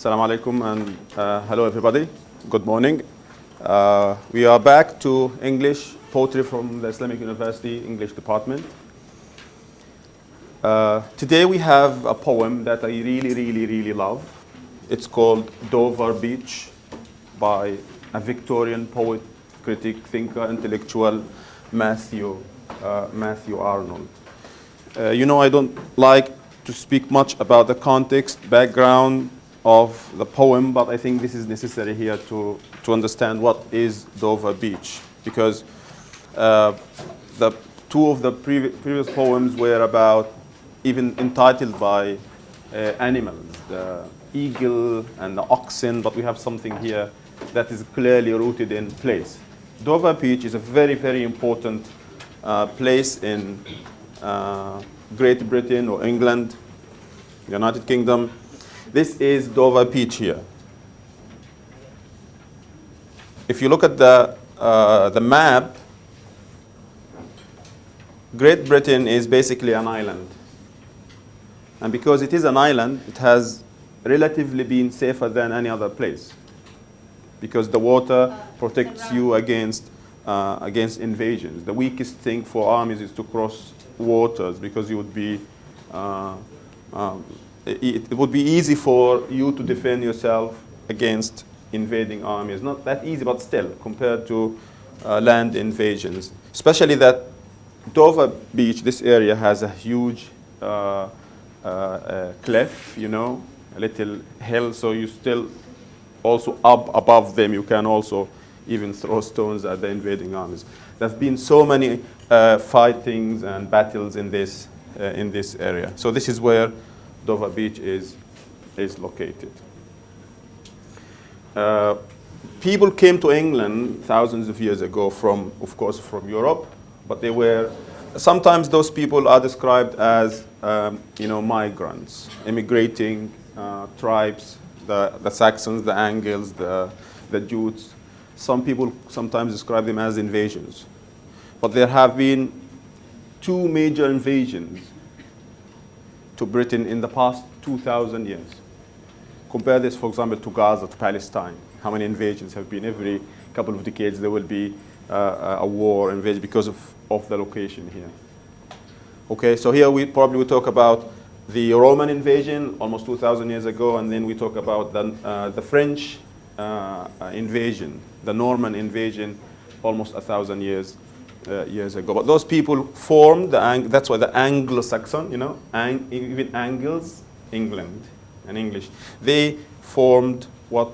Assalamu alaikum and hello everybody. Good morning. We are back to English poetry from the Islamic University English department. Today we have a poem that I really love. It's called Dover Beach by a Victorian poet, critic, thinker, intellectual, Matthew Arnold. I don't like to speak much about the context, background of the poem, but I think this is necessary here to understand what is Dover Beach, because the two of the previous poems were about, even entitled by animals, the eagle and the oxen, but we have something here that is clearly rooted in place. Dover Beach is a very important place in Great Britain or England, United Kingdom. This is Dover Beach here. If you look at the map, Great Britain is basically an island. And because it is an island, it has relatively been safer than any other place, because the water protects you against invasions. The weakest thing for armies is to cross waters, because you would be it would be easy for you to defend yourself against invading armies. Not that easy, but still, compared to land invasions. Especially that Dover Beach, this area, has a huge cliff, a little hill, so you still also up above them, you can also even throw stones at the invading armies. There have been so many fightings and battles in this area. So this is where Dover Beach is located. People came to England thousands of years ago of course, from Europe, but they were, sometimes those people are described as, migrants, immigrating tribes, the Saxons, the Angles, the Jutes. Some people sometimes describe them as invasions. But there have been two major invasions to Britain in the past 2,000 years. Compare this, for example, to Gaza, to Palestine. How many invasions have been? Every couple of decades there will be a war invasion because of the location here. Okay, so here we probably will talk about the Roman invasion almost 2,000 years ago, and then we talk about the French invasion, the Norman invasion almost 1,000 years ago. But those people formed that's why the Anglo-Saxon, even Angles, England and English, they formed what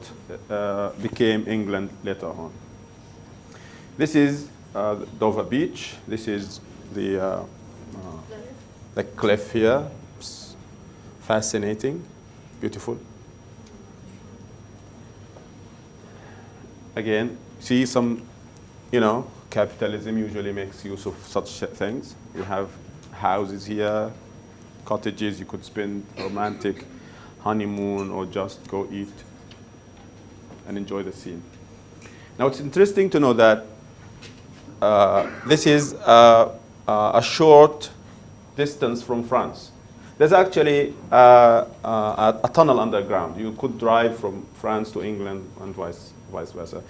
became England later on. This is Dover Beach. This is the cliff here. It's fascinating, beautiful. Again, see some, capitalism usually makes use of such things. You have houses here, cottages, you could spend a romantic honeymoon or just go eat and enjoy the scene. Now it's interesting to know that this is a short distance from France. There's actually a tunnel underground. You could drive from France to England and vice versa.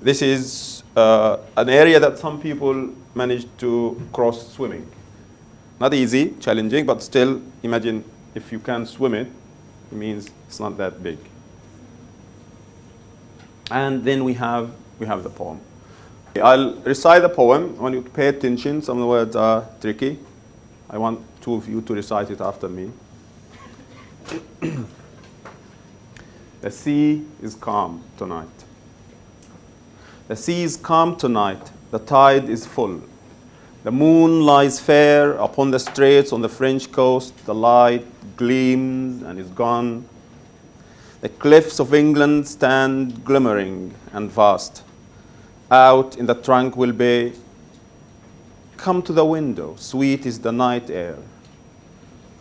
This is an area that some people managed to cross swimming. Not easy, challenging, but still, imagine if you can swim it means it's not that big. And then we have the poem. I'll recite the poem. I want you to pay attention. Some of the words are tricky. I want two of you to recite it after me. The sea is calm tonight. The sea is calm tonight. The tide is full. The moon lies fair upon the straits on the French coast. The light gleams and is gone. The cliffs of England stand glimmering and vast. Out in the tranquil bay, come to the window, sweet is the night air.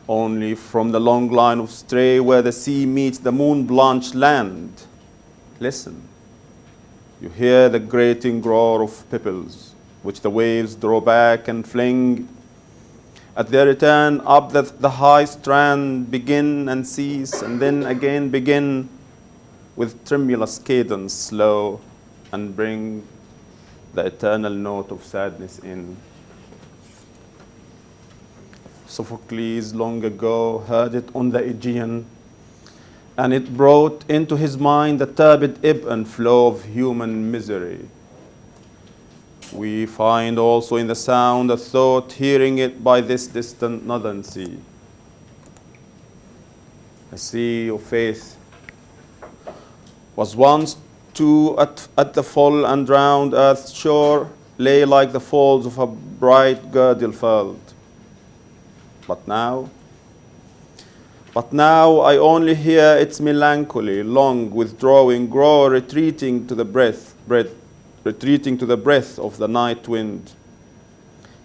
Only from the long line of stray where the sea meets the moon-blanched land, listen. You hear the grating roar of pebbles, which the waves draw back and fling. At their return up the high strand, begin and cease, and then again begin with tremulous cadence, slow, and bring the eternal note of sadness in. Sophocles long ago heard it on the Aegean, and it brought into his mind the turbid ebb and flow of human misery. We find also in the sound a thought, hearing it by this distant northern sea. A sea of faith was once too at the full and drowned earth's shore, lay like the folds of a bright girdle furled. But now I only hear its melancholy, long withdrawing, grow, retreating to the breath of the night wind,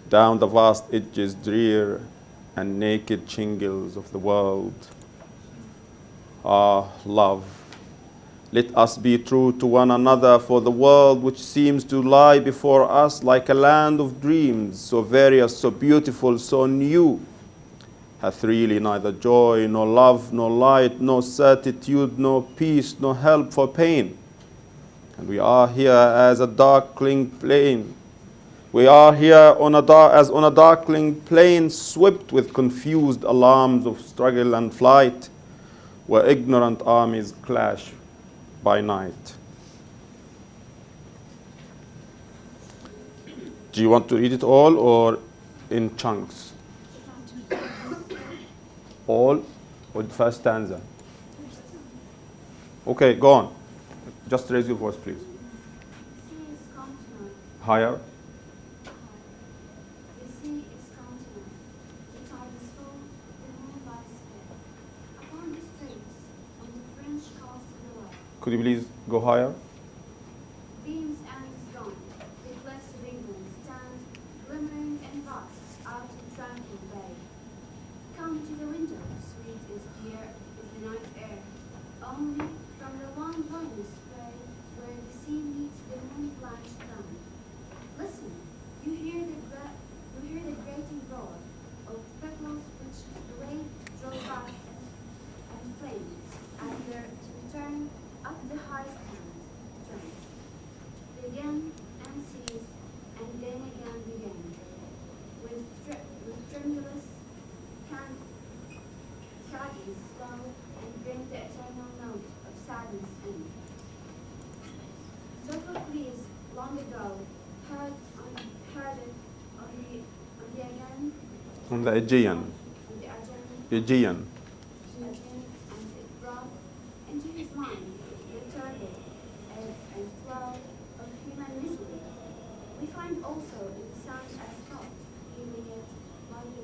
down the vast edges drear and naked shingles of the world. Ah, love, let us be true to one another, for the world which seems to lie before us like a land of dreams, so various, so beautiful, so new, hath really neither joy, nor love, nor light, nor certitude, nor peace, nor help for pain. And we are here as a darkling plain. We are here on a darkling plain, swept with confused alarms of struggle and flight, where ignorant armies clash by night. Do you want to read it all or in chunks? All or the first stanza? Okay, go on. Just raise your voice, please. Higher. The sea is continent. The tide is full, the moon lies fair. Upon the straits, on the French coast below. Could you please go higher? Gleams and is gone. The cliffs of England stand, glimmering and vast, out in tranquil bay. Come to the window, sweet is the air, is the night air. Only from the long lonely spray, where the sea meets the moon-blanched land. Listen, you hear the grating roar of pebbles which the wave drove back and flame, and their return up the high strand. Begin and cease, and then again begin, with tremulous cadence slow, and bring the eternal note of sadness in. Sophocles long ago heard it on the Aegean. on the Aegean. and it brought into his mind the turbid ebb and flow of human misery. We find also in the sound as thought, hearing it by the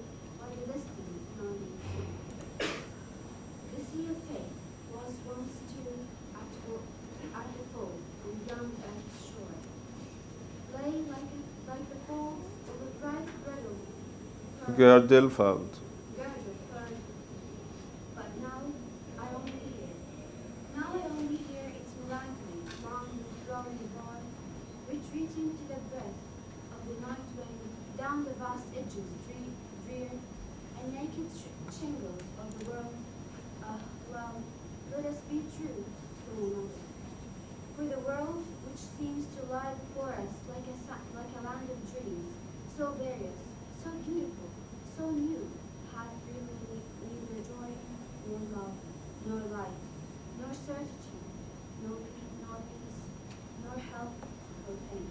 distant northern sea. The sea of faith was once too at the full on young earth's shore, lay like the folds of a bright Girdle furled. But now I only hear its melancholy, long withdrawing roar, retreating to the breath of the night wind, down the vast edges drear, and naked shingles of the world. Well, let us be true to one another. For the world which seems to lie before us like a land of dreams, so various, so beautiful, so new, hath really neither joy, nor love, nor light, nor certitude, nor peace, nor help or pain.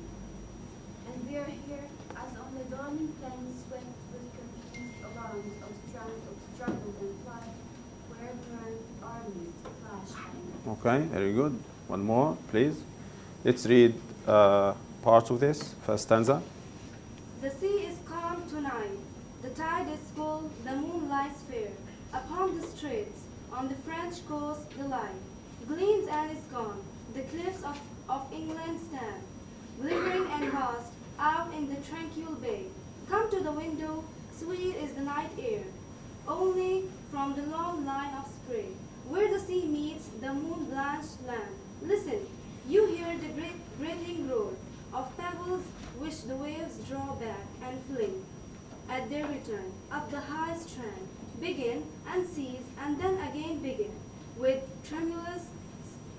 And we are here as on the dawning plain, swept with confused alarms of struggle and flight, where ignorant armies clash by night. Okay, very good. One more, please. Let's read part of this, first stanza. The sea is calm tonight, the tide is full, the moon lies fair. Upon the straits, on the French coast the line gleams and is gone, the cliffs of England stand, glimmering and vast, out in the tranquil bay. Come to the window, sweet is the night air, only from the long line of spray, where the sea meets the moon-blanched land. Listen, you hear the grating roar of pebbles which the waves draw back and fling, at their return, up the high strand, begin and cease, and then again begin, with tremulous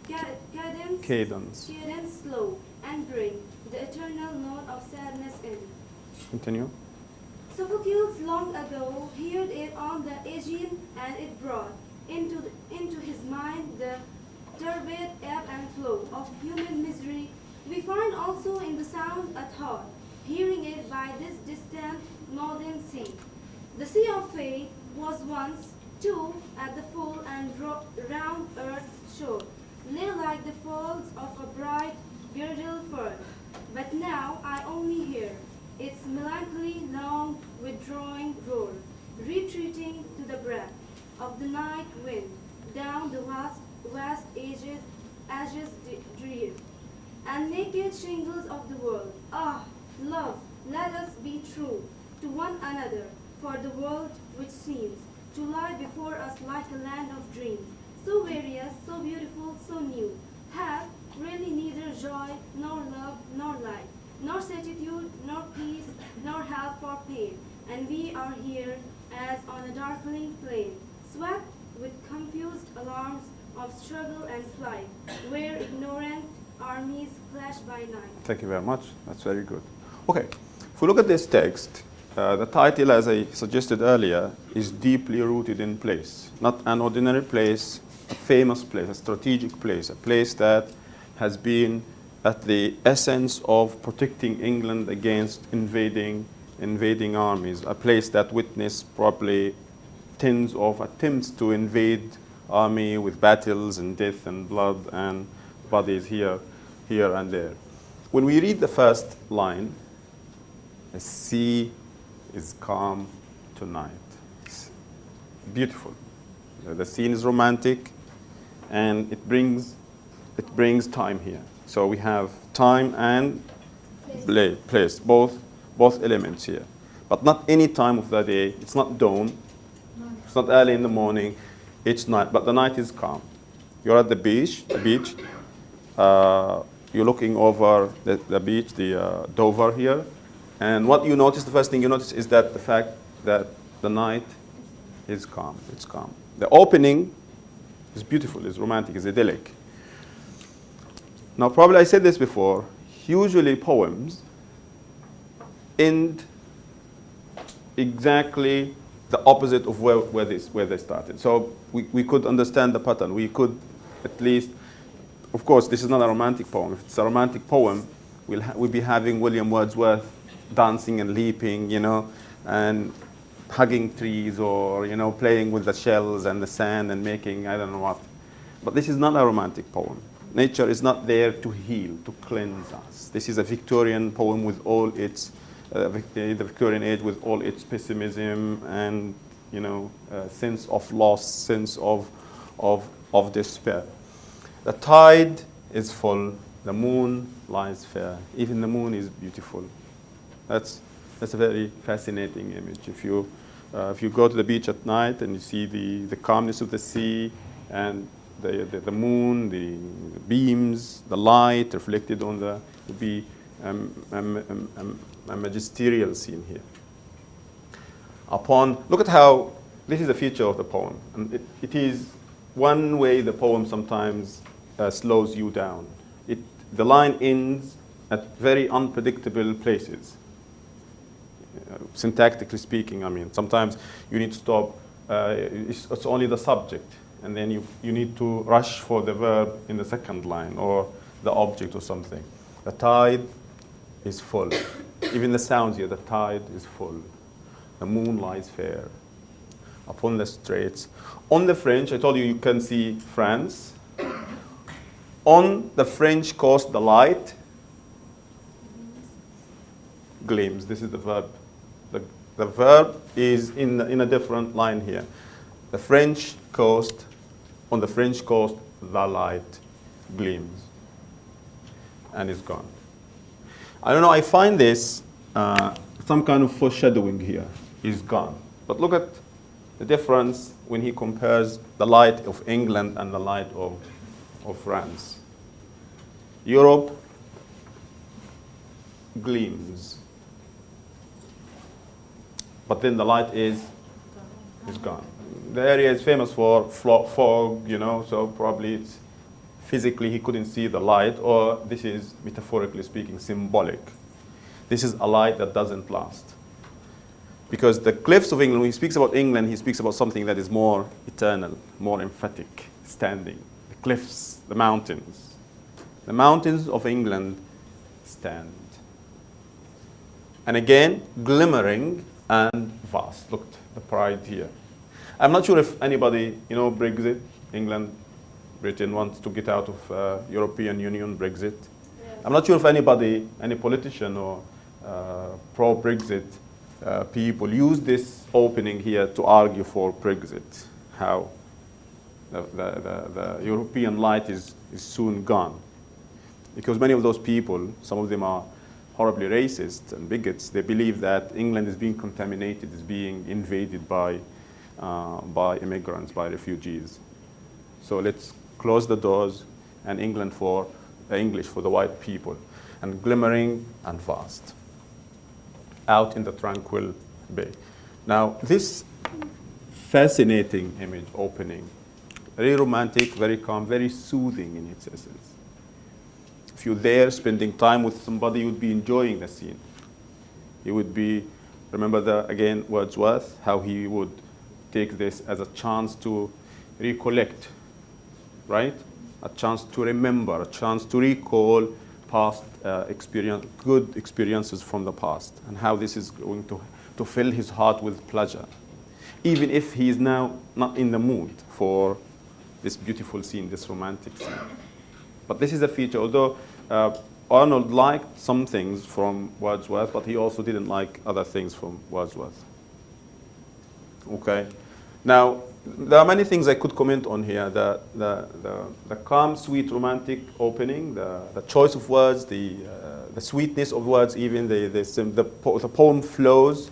cadence, cadence slow, and bring the eternal note of sadness in. Continue. Sophocles long ago heard it on the Aegean, and it brought into his mind the turbid ebb and flow of human misery. We find also in the sound a thought, hearing it by this distant northern sea. The sea of fate was once, too, at the full and round earth shore, lay like the folds of a bright girdle fern. But now I only hear its melancholy, long withdrawing roar, retreating to the breath of the night wind down the vast ages drear, and naked shingles of the world. Ah, love, let us be true to one another, for the world which seems to lie before us like a land of dreams, so various, so beautiful, so new, have really neither joy, nor love, nor light, nor certitude, nor peace, nor help for pain. And we are here as on a darkling plain, swept with confused alarms of struggle and flight, where ignorant armies clash by night. Thank you very much. That's very good. Okay, if we look at this text, the title, as I suggested earlier, is deeply rooted in place. Not an ordinary place, a famous place, a strategic place, a place that has been at the essence of protecting England against invading armies, a place that witnessed probably tens of attempts to invade army with battles and death and blood and bodies here and there. When we read the first line, the sea is calm tonight. It's beautiful. The scene is romantic, and it brings time here. So we have time and place, both elements here. But not any time of the day. It's not dawn. It's not early in the morning. It's night. But the night is calm. You're at the beach. You're looking over the beach, the Dover here. And what you notice, the first thing you notice is that the fact that the night is calm. It's calm. The opening is beautiful, is romantic, is idyllic. Now, probably I said this before, usually poems end exactly the opposite of where they started. So we could understand the pattern. We could at least, of course, this is not a romantic poem. If it's a romantic poem, we'll be having William Wordsworth dancing and leaping, and hugging trees, or, playing with the shells and the sand and making I don't know what. But this is not a romantic poem. Nature is not there to heal, to cleanse us. This is a Victorian poem with all its, the Victorian age with all its pessimism and, sense of loss, sense of despair. The tide is full, the moon lies fair. Even the moon is beautiful. That's a very fascinating image. If you go to the beach at night and you see the calmness of the sea and the moon, the beams, the light reflected on would be a magisterial scene here. Look at how this is a feature of the poem, and it is one way the poem sometimes slows you down. The line ends at very unpredictable places. Syntactically speaking, sometimes you need to stop. It's only the subject, and then you need to rush for the verb in the second line, or the object or something. The tide is full. Even the sounds here, the tide is full. The moon lies fair upon the straits. On the French, I told you can see France. On the French coast, the light gleams. This is the verb. The verb is in a different line here. On the French coast, the light gleams and is gone. I don't know, I find this some kind of foreshadowing here. Is gone. But look at the difference when he compares the light of England and the light of France. Europe gleams. but then the light is gone. The area is famous for fog, you know, so probably it's physically he couldn't see the light, or this is, metaphorically speaking, symbolic. This is a light that doesn't last. Because the cliffs of England, when he speaks about England, he speaks about something that is more eternal, more emphatic, standing. The cliffs, the mountains. The mountains of England stand. And again, glimmering and vast. Look, the pride here. I'm not sure if anybody, you know, Brexit, England, Britain wants to get out of European Union, Brexit. Yeah. I'm not sure if anybody, any politician or pro-Brexit people use this opening here to argue for Brexit, how the European light is soon gone. Because many of those people, some of them are horribly racist and bigots, they believe that England is being contaminated, is being invaded by immigrants, by refugees. So let's close the doors and England for English for the white people, and glimmering and vast, out in the tranquil bay. Now this fascinating image opening, very romantic, very calm, very soothing in its essence. If you're there spending time with somebody, you would be enjoying the scene. You would be, remember again Wordsworth, how he would take this as a chance to recollect, right? A chance to remember, a chance to recall past good experiences from the past, and how this is going to fill his heart with pleasure, even if he is now not in the mood for this beautiful scene, this romantic scene. But this is a feature, although Arnold liked some things from Wordsworth, but he also didn't like other things from Wordsworth. Okay. Now, there are many things I could comment on here. The calm, sweet, romantic opening, the choice of words, the sweetness of words, even the poem flows.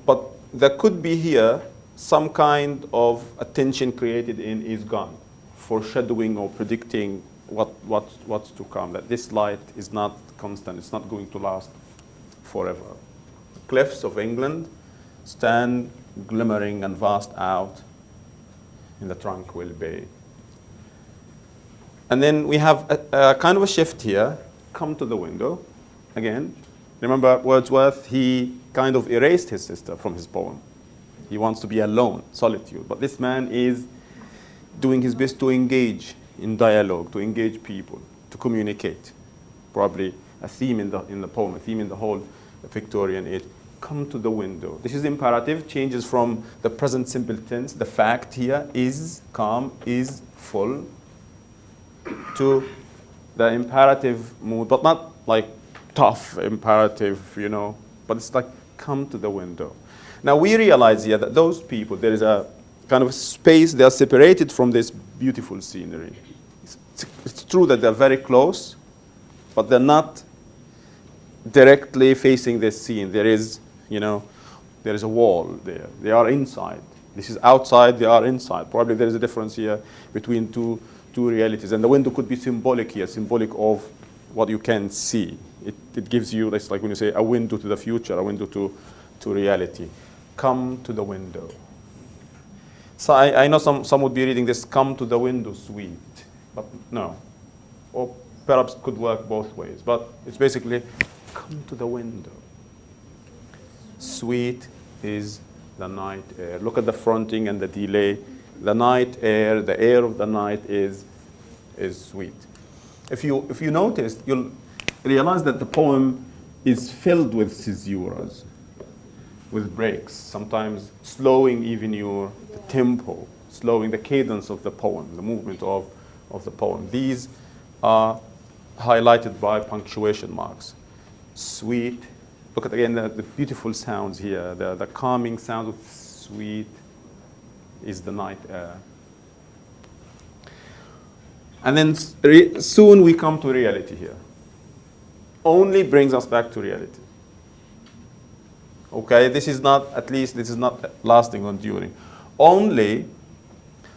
But there could be here some kind of attention created in is gone, foreshadowing or predicting what's to come, that this light is not constant, it's not going to last forever. The cliffs of England stand glimmering and vast out in the tranquil bay. And then we have a kind of a shift here, come to the window. Again, remember Wordsworth, he kind of erased his sister from his poem. He wants to be alone, solitude. But this man is doing his best to engage in dialogue, to engage people, to communicate. Probably a theme in the poem, a theme in the whole Victorian age. Come to the window. This is imperative, changes from the present simple tense, the fact here is calm, is full, to the imperative mood, but not like tough imperative, you know, but it's like come to the window. Now we realize here that those people, there is a kind of space, they are separated from this beautiful scenery. It's true that they're very close, but they're not directly facing this scene. There is, you know, there is a wall there. They are inside. This is outside, they are inside. Probably there is a difference here between two realities. And the window could be symbolic here, symbolic of what you can see. It gives you, it's like when you say a window to the future, a window to reality. Come to the window. So I know some would be reading this, come to the window, sweet. But no. Or perhaps it could work both ways. But it's basically, come to the window. Sweet is the night air. Look at the fronting and the delay. The night air, the air of the night is sweet. If you notice, you'll realize that the poem is filled with caesuras, with breaks, sometimes slowing even your tempo, slowing the cadence of the poem, the movement of the poem. These are highlighted by punctuation marks. Sweet. Look at, again, the beautiful sounds here, the calming sound of sweet is the night air. And then soon we come to reality here. Only brings us back to reality. Okay, this is not, at least this is not lasting or enduring. Only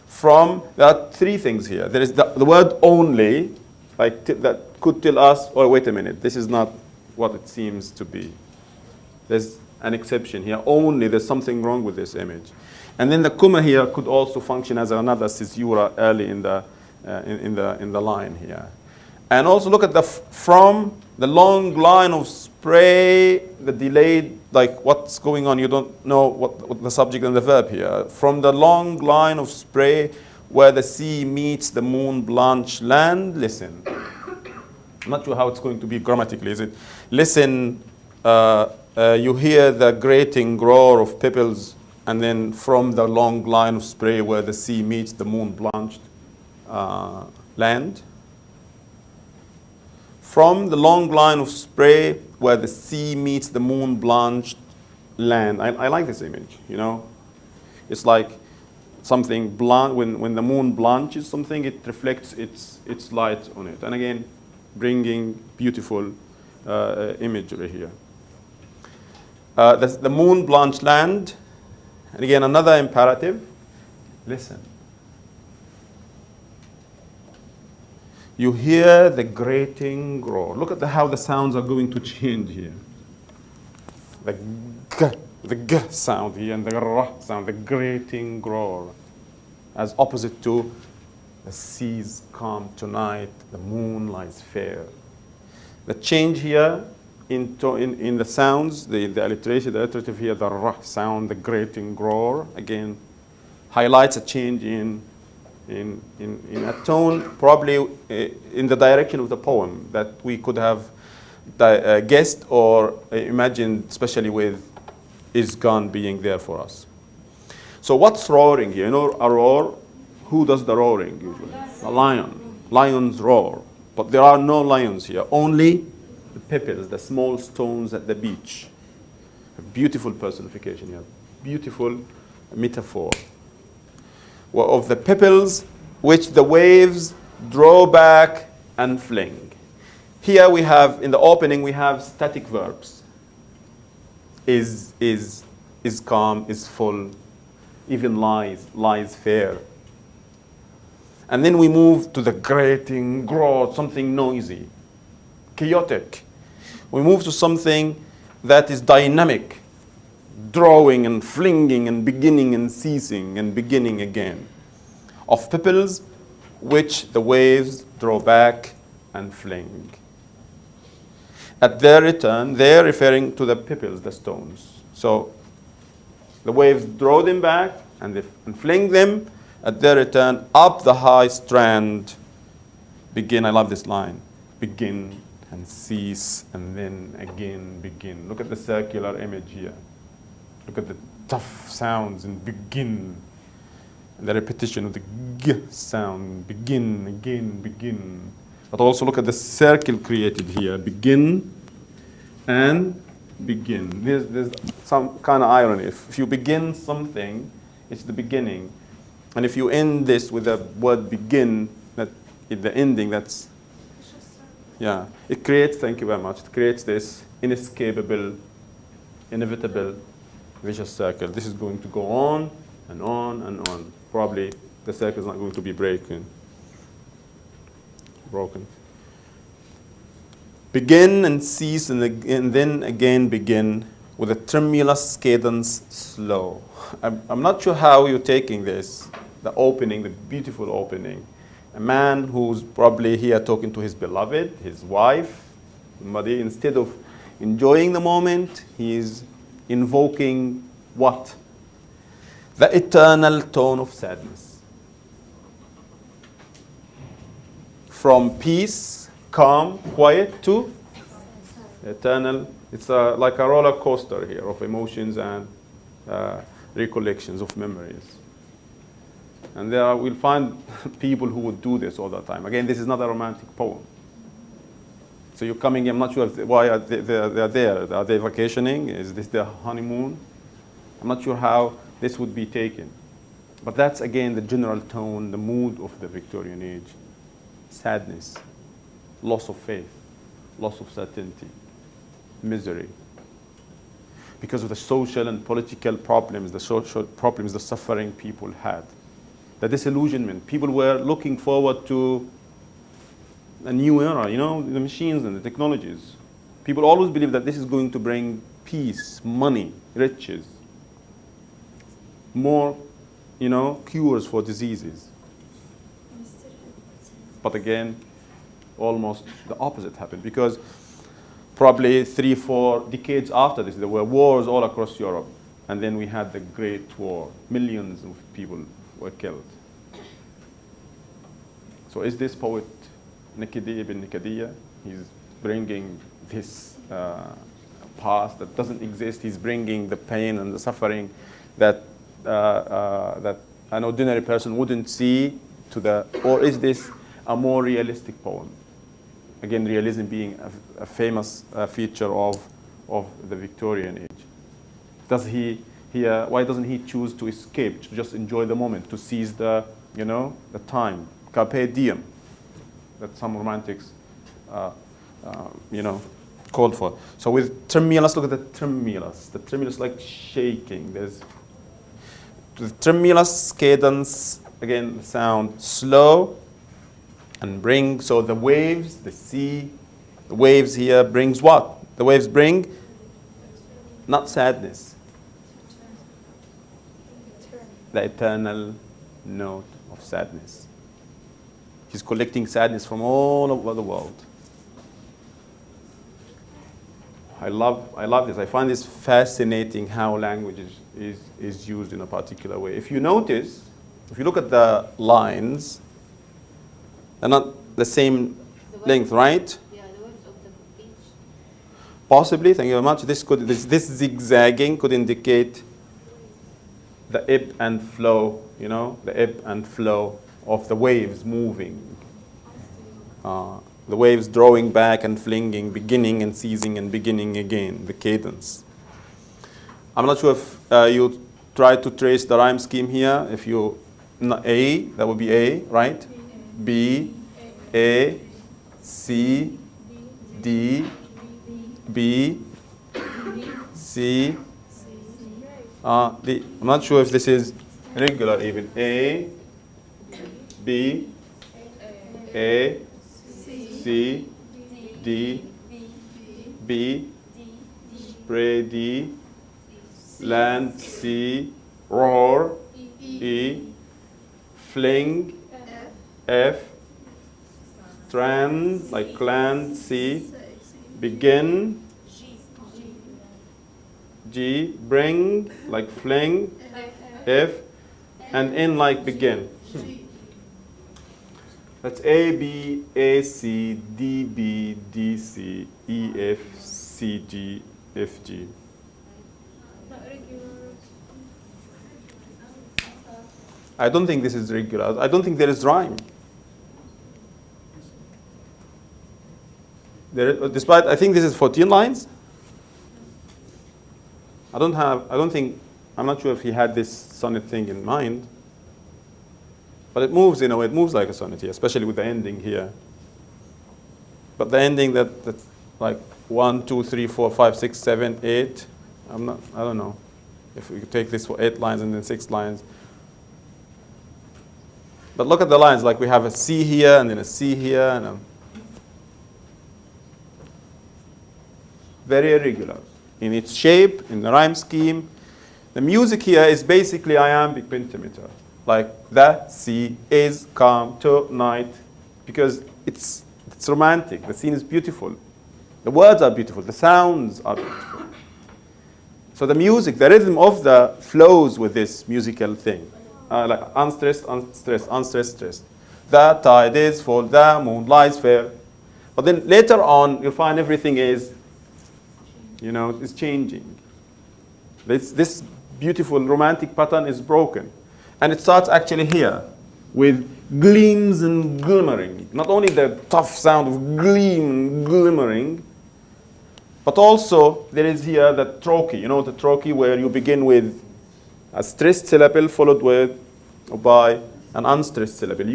from, there are three things here. There is the word only, like that could tell us, oh, wait a minute, this is not what it seems to be. There's an exception here. Only there's something wrong with this image. And then the comma here could also function as another caesura early in the line here. And also look at from the long line of spray, the delayed, like what's going on, you don't know what the subject and the verb here. From the long line of spray where the sea meets the moon-blanched land, listen. I'm not sure how it's going to be grammatically, is it? Listen, you hear the grating roar of pebbles, and then from the long line of spray where the sea meets the moon-blanched land. From the long line of spray where the sea meets the moon-blanched land. I like this image, you know. It's like something blanch, when the moon blanches something, it reflects its light on it. And again, bringing beautiful imagery here. The moon-blanched land, and again, another imperative, listen. You hear the grating roar. Look at how the sounds are going to change here. The g sound here and the r sound, the grating roar, as opposite to the sea's calm tonight, the moon lies fair. The change here in the sounds, the alliteration, the alliterative here, the r sound, the grating roar, again, highlights a change in a tone, probably in the direction of the poem that we could have guessed or imagined, especially with "is gone" being there for us. So what's roaring here? You know, a roar, who does the roaring usually? A lion. Lions roar. But there are no lions here, only the pebbles, the small stones at the beach. A beautiful personification here, beautiful metaphor of the pebbles which the waves draw back and fling. Here we have, in the opening, we have static verbs. Is calm, is full, even lies fair. And then we move to the grating, roar, something noisy, chaotic. We move to something that is dynamic, drawing and flinging and beginning and ceasing and beginning again. Of pebbles which the waves draw back and fling. At their return, they're referring to the pebbles, the stones. So the waves draw them back and fling them. At their return, up the high strand, begin. I love this line. Begin and cease and then again begin. Look at the circular image here. Look at the tough sounds and begin. And the repetition of the g sound. Begin, again, begin. But also look at the circle created here. Begin and begin. There's some kind of irony. If you begin something, it's the beginning. And if you end this with the word begin, that in the ending, that's, yeah. It creates, thank you very much, it creates this inescapable, inevitable vicious circle. This is going to go on and on and on. Probably the circle is not going to be broken. Begin and cease and then again begin with a tremulous cadence slow. I'm not sure how you're taking this, the opening, the beautiful opening. A man who's probably here talking to his beloved, his wife, somebody, instead of enjoying the moment, he's invoking what? The eternal tone of sadness. From peace, calm, quiet to eternal. It's like a roller coaster here of emotions and recollections of memories. And we'll find people who would do this all the time. Again, this is not a romantic poem. So you're coming, I'm not sure why they're there. Are they vacationing? Is this their honeymoon? I'm not sure how this would be taken. But that's, again, the general tone, the mood of the Victorian age. Sadness, loss of faith, loss of certainty, misery. Because of the social and political problems, the social problems the suffering people had. The disillusionment. People were looking forward to a new era, you know, the machines and the technologies. People always believe that this is going to bring peace, money, riches, more, cures for diseases. But again, almost the opposite happened, because probably 3-4 decades after this, there were wars all across Europe. And then we had the Great War. Millions of people were killed. So is this poet Nikidi ibn Nikadiya? He's bringing this past that doesn't exist. He's bringing the pain and the suffering that that an ordinary person wouldn't see to the, or is this a more realistic poem? Again, realism being a famous feature of the Victorian age. Does he here? Why doesn't he choose to escape, to just enjoy the moment, to seize the the time, carpe diem, that some romantics called for? So with tremulous, look at the tremulous. The tremulous like shaking. There's the tremulous cadence. Again, the sound slow and bring. So the waves, the sea, the waves here brings what? The waves bring not sadness. The eternal note of sadness. He's collecting sadness from all over the world. I love this. I find this fascinating how language is used in a particular way. If you notice, if you look at the lines, they're not the same length, right? Yeah, the words of the beach. Possibly, thank you very much. This zigzagging could indicate the ebb and flow, the ebb and flow of the waves moving. The waves drawing back and flinging, beginning and ceasing and beginning again, the cadence. I'm not sure if you try to trace the rhyme scheme here. If you, A, that would be A, right? B, A, C, D, B, C, D. I'm not sure if this is regular even. A, B, A, C, D, B, spray D, land C, roar E, fling F, strand like land C, begin G, bring like fling F, and in like begin. That's A, B, A, C, D, B, D, C, E, F, C, G, F, G. I don't think this is regular. I don't think there is rhyme. Despite, I think this is 14 lines. I'm not sure if he had this sonnet thing in mind. But it moves in a way, it moves like a sonnet here, especially with the ending here. But the ending that's like 1, 2, 3, 4, 5, 6, 7, 8. I don't know if we could take this for 8 lines and then 6 lines. But look at the lines, like we have a C here and then a C here and a very irregular in its shape, in the rhyme scheme. The music here is basically iambic pentameter. Like the sea is calm tonight, because it's romantic. The scene is beautiful. The words are beautiful. The sounds are beautiful. So the music, the rhythm of the flows with this musical thing. Like unstressed, unstressed, unstressed, stressed. The tide is full, the moon lies fair. But then later on, you'll find everything is, is changing. This beautiful romantic pattern is broken. And it starts actually here with gleams and glimmering. Not only the tough sound of gleam and glimmering, but also there is here the trochee. The trochee where you begin with a stressed syllable followed by an unstressed syllable.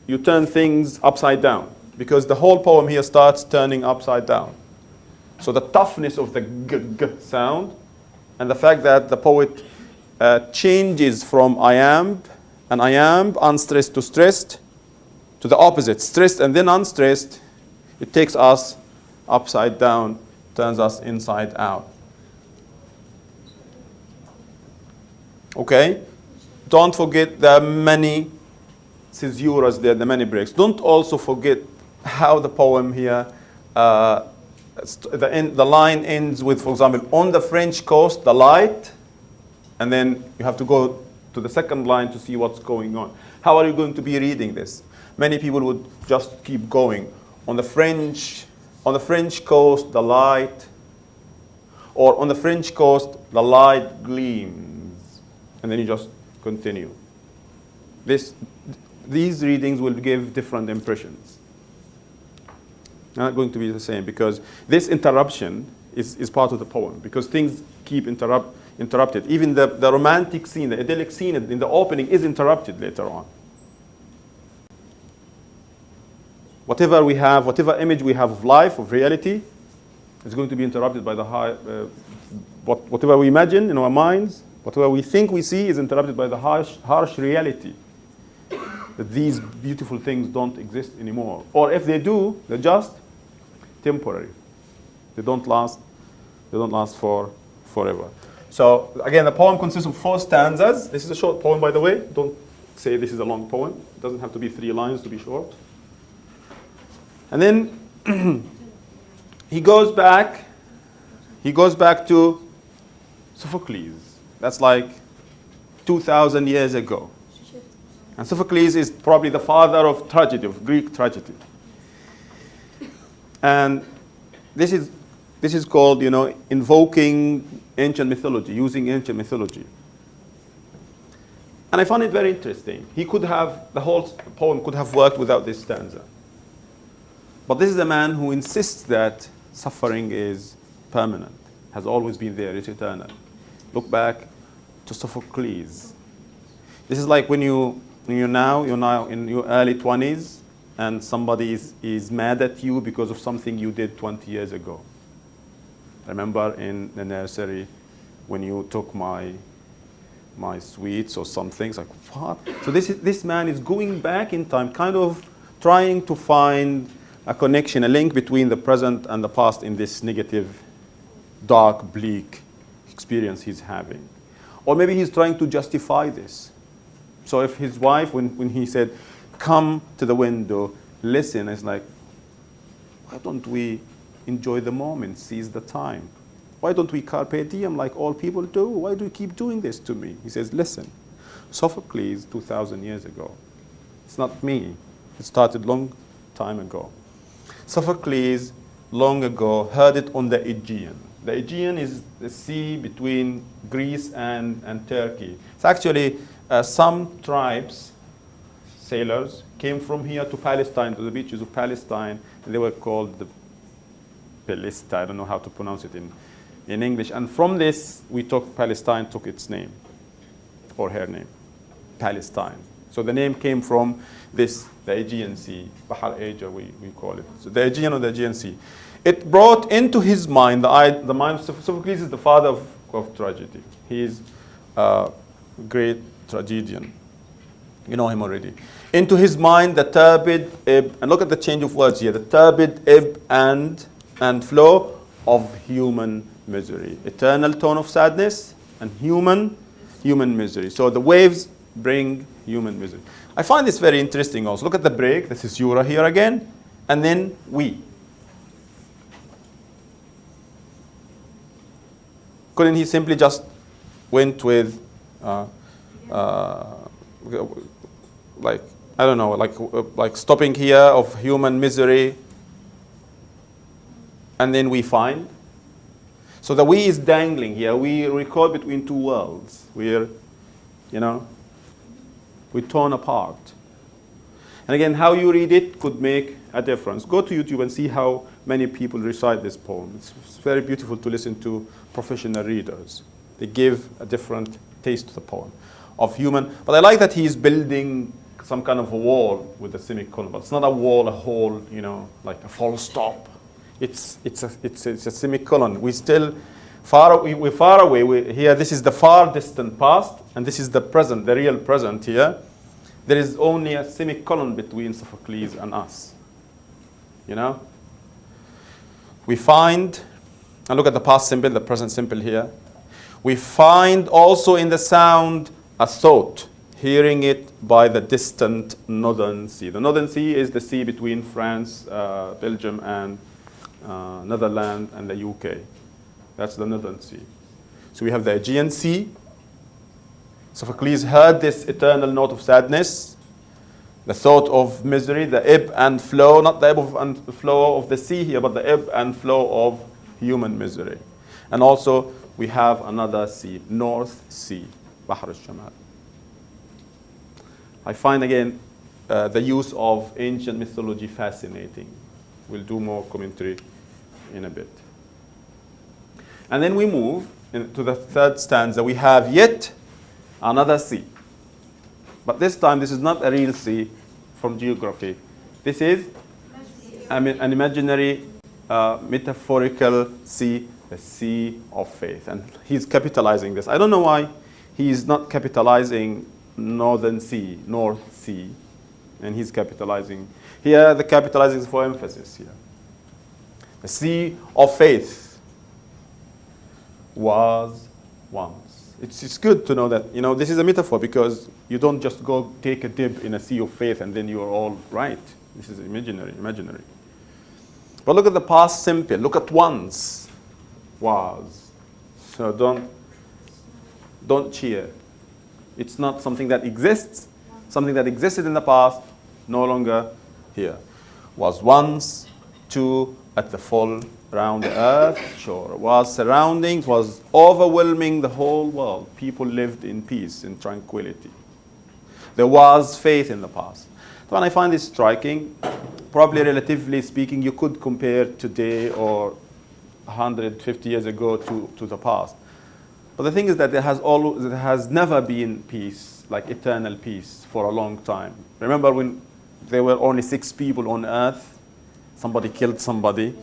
You turn things upside down, because the whole poem here starts turning upside down. So the toughness of the g sound and the fact that the poet changes from iamb, unstressed to stressed, to the opposite, stressed and then unstressed, it takes us upside down, turns us inside out. Okay? Don't forget the many caesuras there, the many breaks. Don't also forget how the poem here, the line ends with, for example, on the French coast, the light, and then you have to go to the second line to see what's going on. How are you going to be reading this? Many people would just keep going. On the French coast, the light, or on the French coast, the light gleams. And then you just continue. These readings will give different impressions. Not going to be the same, because this interruption is part of the poem, because things keep interrupted. Even the romantic scene, the idyllic scene in the opening is interrupted later on. Whatever we have, whatever image we have of life, of reality, is going to be interrupted by the whatever we imagine in our minds, whatever we think we see is interrupted by the harsh reality. That these beautiful things don't exist anymore. Or if they do, they're just temporary. They don't last forever. So again, the poem consists of 4 stanzas. This is a short poem, by the way. Don't say this is a long poem. It doesn't have to be 3 lines to be short. And then he goes back to Sophocles. That's like 2,000 years ago. And Sophocles is probably the father of tragedy, of Greek tragedy. And this is called, invoking ancient mythology, using ancient mythology. And I found it very interesting. The whole poem could have worked without this stanza. But this is a man who insists that suffering is permanent, has always been there, it's eternal. Look back to Sophocles. This is like when you're now in your early 20s and somebody is mad at you because of something you did 20 years ago. I remember in the nursery when you took my sweets or something. It's like, what? So this man is going back in time, kind of trying to find a connection, a link between the present and the past in this negative, dark, bleak experience he's having. Or maybe he's trying to justify this. So if his wife, when he said, come to the window, listen, it's like, why don't we enjoy the moment, seize the time? Why don't we carpe diem like all people do? Why do you keep doing this to me? He says, listen, Sophocles 2,000 years ago. It's not me. It started long time ago. Sophocles, long ago, heard it on the Aegean. The Aegean is the sea between Greece and Turkey. It's actually some tribes, sailors, came from here to Palestine, to the beaches of Palestine, and they were called the Pelista. I don't know how to pronounce it in English. And from this, Palestine took its name, or her name, Palestine. So the name came from this, the Aegean Sea, Bahar Aegean, we call it. So the Aegean or the Aegean Sea. It brought into his mind, the mind of Sophocles is the father of tragedy. He is a great tragedian. You know him already. Into his mind, the turbid ebb, and look at the change of words here, the turbid ebb and flow of human misery. Eternal tone of sadness and human misery. So the waves bring human misery. I find this very interesting also. Look at the break. This is Yura here again. And then we. Couldn't he simply just went with, like, I don't know, like stopping here of human misery, and then we find? So the we is dangling here. We record between two worlds. We're torn apart. And again, how you read it could make a difference. Go to YouTube and see how many people recite this poem. It's very beautiful to listen to professional readers. They give a different taste to the poem of human. But I like that he's building some kind of a wall with a semicolon. But it's not a wall, a hole, like a full stop. It's a semicolon. We're far away. Here, this is the far distant past, and this is the present, the real present here. There is only a semicolon between Sophocles and us. We find, and look at the past simple, the present simple here. We find also in the sound a thought, hearing it by the distant northern sea. The northern sea is the sea between France, Belgium, and Netherlands and the UK. That's the northern sea. So we have the Aegean Sea. Sophocles heard this eternal note of sadness, the thought of misery, the ebb and flow, not the ebb and flow of the sea here, but the ebb and flow of human misery. And also we have another sea, North Sea, Bahr al-Shamal. I find again the use of ancient mythology fascinating. We'll do more commentary in a bit. And then we move to the third stanza. We have yet another sea. But this time, this is not a real sea from geography. This is an imaginary, metaphorical sea, the sea of faith. And he's capitalizing this. I don't know why he's not capitalizing Northern Sea, North Sea, and he's capitalizing. Here, the capitalizing is for emphasis here. The sea of faith was once. It's good to know that, this is a metaphor because you don't just go take a dip in a sea of faith and then you're all right. This is imaginary. But look at the past simple. Look at once was. So don't cheer. It's not something that exists. Something that existed in the past, no longer here. Was once, two, at the full round the earth shore. Was surroundings, was overwhelming the whole world. People lived in peace, in tranquility. There was faith in the past. So when I find this striking, probably relatively speaking, you could compare today or 150 years ago to the past. But the thing is that there has never been peace, like eternal peace, for a long time. Remember when there were only 6 people on earth? Somebody killed somebody.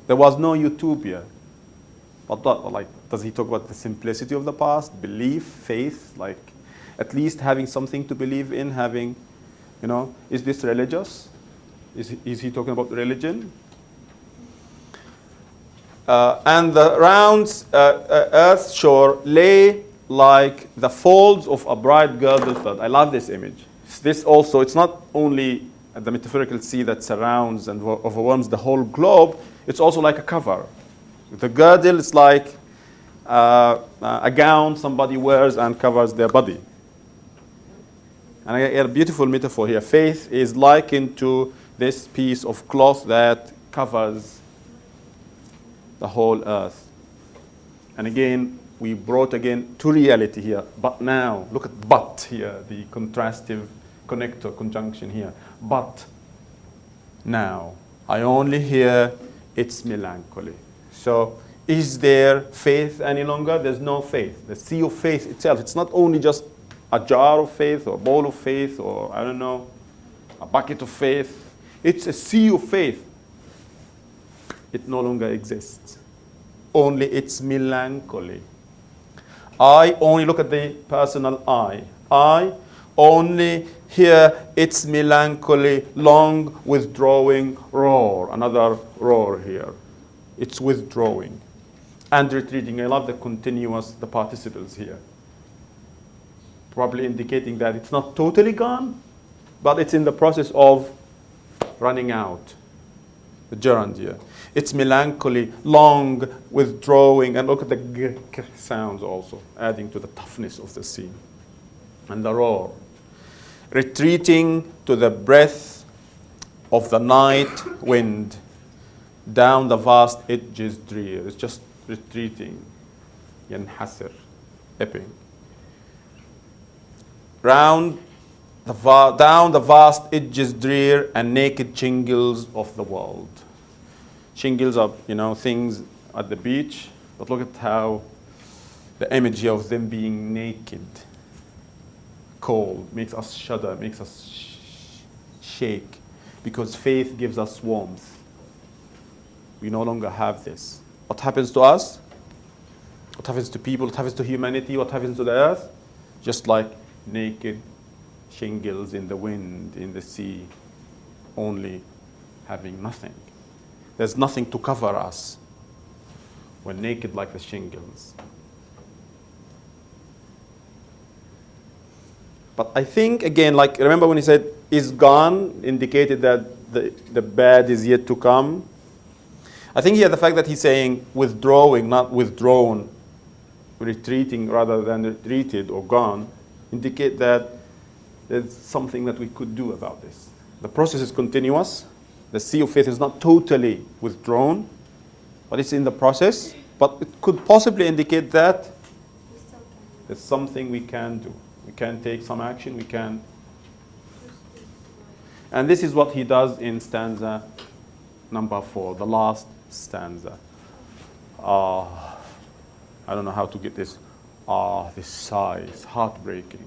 There was no utopia. But does he talk about the simplicity of the past, belief, faith, like at least having something to believe in, having, is this religious? Is he talking about religion? And the round earth shore lay like the folds of a bright girdle thread. I love this image. This also, it's not only the metaphorical sea that surrounds and overwhelms the whole globe, it's also like a cover. The girdle is like a gown somebody wears and covers their body. And I get a beautiful metaphor here. Faith is likened to this piece of cloth that covers the whole earth. And again, we brought again to reality here. But now, look at but here, the contrastive connector conjunction here. But now, I only hear its melancholy. So, is there faith any longer? There's no faith. The sea of faith itself, it's not only just a jar of faith or a bowl of faith or, I don't know, a bucket of faith. It's a sea of faith. It no longer exists. Only its melancholy. I only look at the personal I. I only hear its melancholy, long withdrawing roar. Another roar here. It's withdrawing and retreating. I love the participles here. Probably indicating that it's not totally gone, but it's in the process of running out. The gerund here. It's melancholy, long, withdrawing, and look at the g sounds also, adding to the toughness of the sea. And the roar. Retreating to the breath of the night wind, down the vast edges drear. It's just retreating. Yanhasir, ebbing. Down the vast edges drear and naked shingles of the world. Shingles are, things at the beach, but look at how the imagery of them being naked, cold, makes us shudder, makes us shake, because faith gives us warmth. We no longer have this. What happens to us? What happens to people? What happens to humanity? What happens to the earth? Just like naked shingles in the wind, in the sea, only having nothing. There's nothing to cover us. when naked like the shingles. But I think, again, like, remember when he said, is gone, indicated that the bad is yet to come? I think here the fact that he's saying withdrawing, not withdrawn, retreating rather than retreated or gone, indicate that there's something that we could do about this. The process is continuous. The sea of faith is not totally withdrawn, but it's in the process. But it could possibly indicate that there's something we can do. We can take some action. We can. And this is what he does in stanza number 4, the last stanza. I don't know how to get this. This sigh is heartbreaking.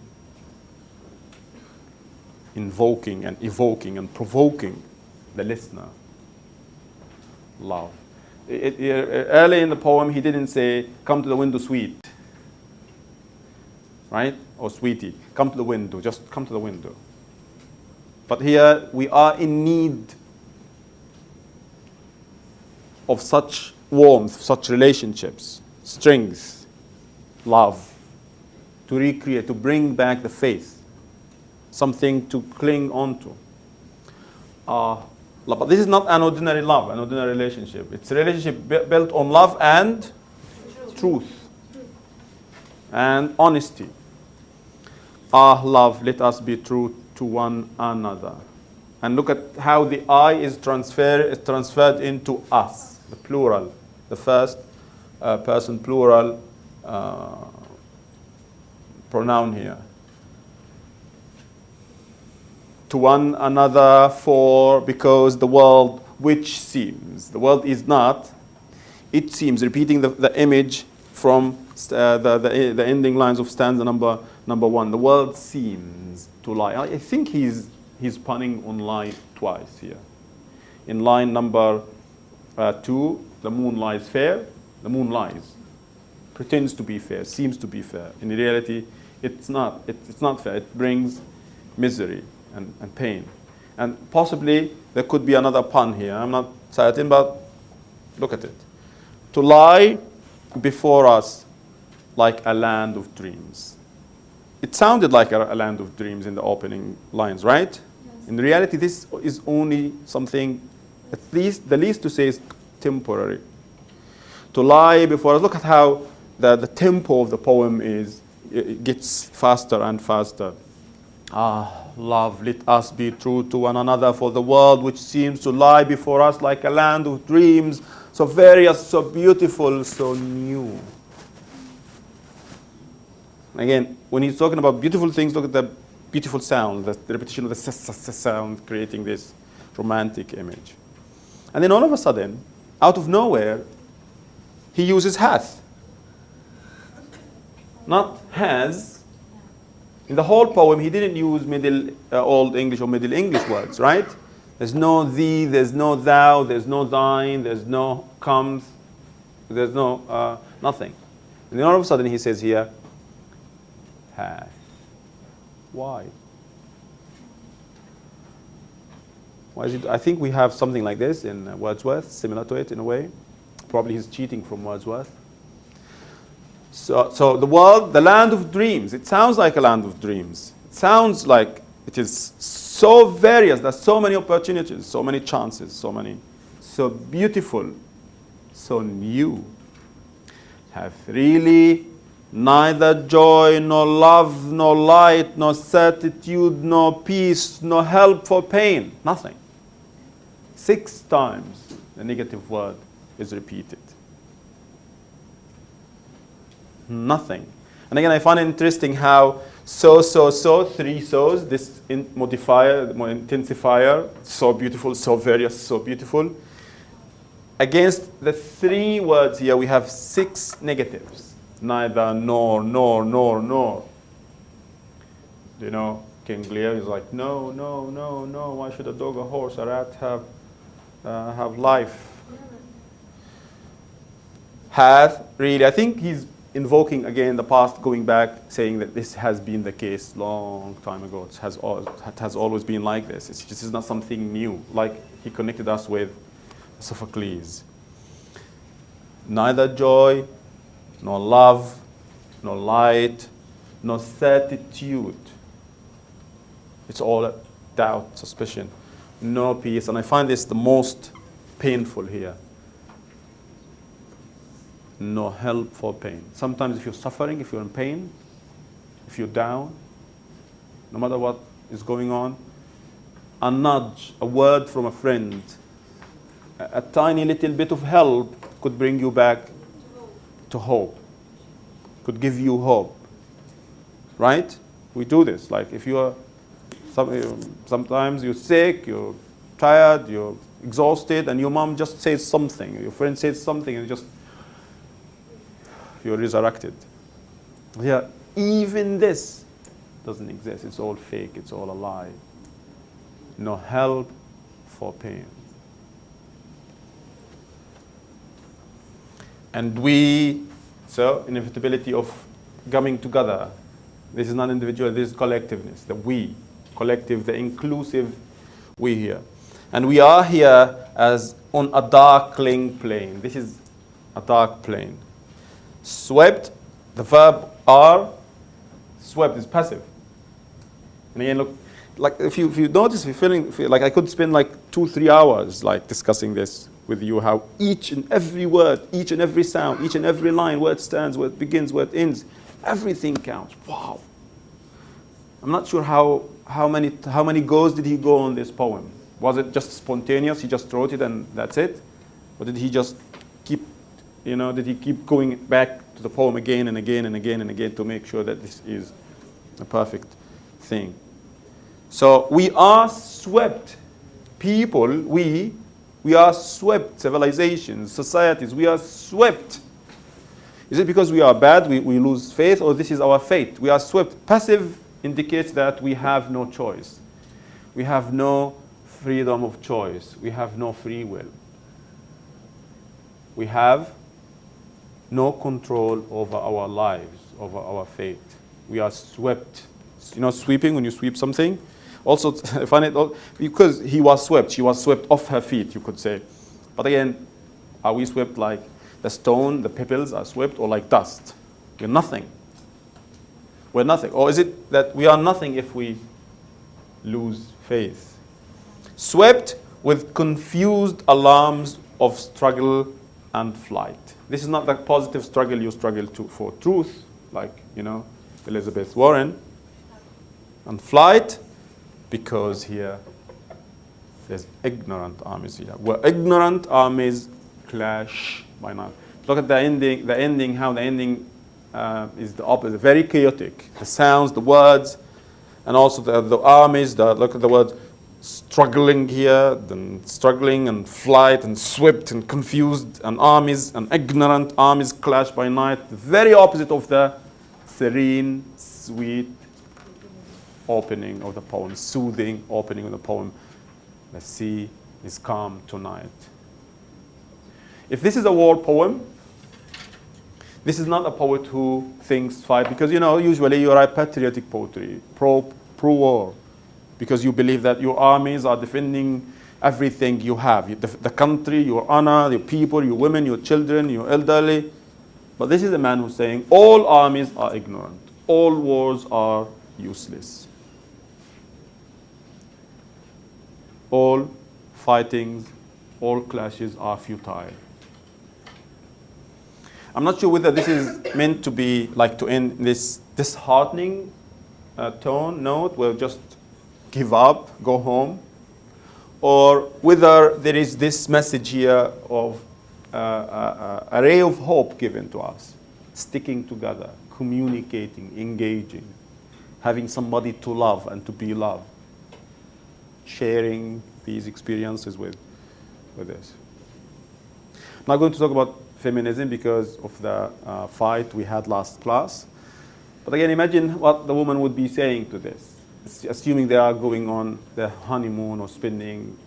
Invoking and evoking and provoking the listener. Love. Early in the poem, he didn't say, come to the window, sweet. Right? Or sweetie. Come to the window. Just come to the window. But here, we are in need of such warmth, such relationships, strength, love, to recreate, to bring back the faith, something to cling on to. But this is not an ordinary love, an ordinary relationship. It's a relationship built on love and truth and honesty. Love, let us be true to one another. And look at how the I is transferred into us, the plural, the first person plural pronoun here. To one another because the world which seems. The world is not. It seems, repeating the image from the ending lines of stanza number 1. The world seems to lie. I think he's punning on lie twice here. In line number 2, the moon lies fair. The moon lies. Pretends to be fair, seems to be fair. In reality, it's not. It's not fair. It brings misery and pain. And possibly there could be another pun here. I'm not certain, but look at it. To lie before us like a land of dreams. It sounded like a land of dreams in the opening lines, right? Yes. In reality, this is only something, at least the least to say is temporary. To lie before us. Look at how the tempo of the poem it gets faster and faster. Love, let us be true to one another, for the world which seems to lie before us like a land of dreams, so various, so beautiful, so new. Again, when he's talking about beautiful things, look at the beautiful sound, the repetition of the sound, creating this romantic image. And then all of a sudden, out of nowhere, he uses hath, not has. In the whole poem, he didn't use Old English or Middle English words, right? There's no thee, there's no thou, there's no thine, there's no comes, there's no nothing. And then all of a sudden he says here, hath. Why? Why is it? I think we have something like this in Wordsworth, similar to it in a way. Probably he's cheating from Wordsworth. So the world, the land of dreams, it sounds like a land of dreams. It sounds like it is so various, there's so many opportunities, so many chances, so beautiful, so new. Have really neither joy, nor love, nor light, nor certitude, nor peace, nor help for pain. Nothing. 6 times the negative word is repeated. Nothing. And again, I find it interesting how 3 so's, this modifier, the intensifier, so beautiful, so various, so beautiful. Against the 3 words here, we have 6 negatives. Neither, nor. You know, King Lear is like, no. Why should a dog, a horse, a rat have life? Hath, really, I think he's invoking again the past, going back, saying that this has been the case long time ago. It has always been like this. This is not something new, like he connected us with Sophocles. Neither joy, nor love, nor light, nor certitude. It's all doubt, suspicion, no peace. And I find this the most painful here. No help for pain. Sometimes if you're suffering, if you're in pain, if you're down, no matter what is going on, a nudge, a word from a friend, a tiny little bit of help could bring you back to hope, could give you hope. Right? We do this. Like if you're, sometimes you're sick, you're tired, you're exhausted, and your mom just says something, your friend says something, and you're resurrected. Yeah, even this doesn't exist. It's all fake. It's all a lie. No help for pain. And so inevitability of coming together. This is not individual, this is collectiveness, the we, collective, the inclusive we here. And we are here as on a darkling plane. This is a dark plane. Swept, the verb are, swept is passive. And again, look, like if you notice, if you feel like I could spend like 2-3 hours like discussing this with you, how each and every word, each and every sound, each and every line, where it stands, where it begins, where it ends, everything counts. Wow. I'm not sure how many goes did he go on this poem. Was it just spontaneous? He just wrote it and that's it? Or did he just keep, did he keep going back to the poem again and again and again and again to make sure that this is a perfect thing? So we are swept. People, we are swept. Civilizations, societies, we are swept. Is it because we are bad, we lose faith, or this is our fate? We are swept. Passive indicates that we have no choice. We have no freedom of choice. We have no free will. We have no control over our lives, over our fate. We are swept. Sweeping, when you sweep something. Also, I find it, because he was swept, she was swept off her feet, you could say. But again, are we swept like the stone, the pebbles are swept, or like dust? We're nothing. We're nothing. Or is it that we are nothing if we lose faith? Swept with confused alarms of struggle and flight. This is not the positive struggle you struggle for truth, like, Elizabeth Warren. And flight, because here there's ignorant armies here. Where ignorant armies clash by night. Look at the ending, how the ending is the opposite, very chaotic. The sounds, the words, and also the armies, look at the words, struggling here, then struggling and flight and swept and confused, and armies and ignorant armies clash by night. The very opposite of the serene, sweet opening of the poem, soothing opening of the poem. The sea is calm tonight. If this is a war poem, this is not a poet who thinks fight, because usually you write patriotic poetry, pro-war, because you believe that your armies are defending everything you have, the country, your honor, your people, your women, your children, your elderly. But this is a man who's saying all armies are ignorant, all wars are useless. All fightings, all clashes are futile. I'm not sure whether this is meant to be like to end this disheartening note, where just give up, go home, or whether there is this message here of a ray of hope given to us, sticking together, communicating, engaging, having somebody to love and to be loved, sharing these experiences with us. I'm not going to talk about feminism because of the fight we had last class. But again, imagine what the woman would be saying to this, assuming they are going on their honeymoon or spending.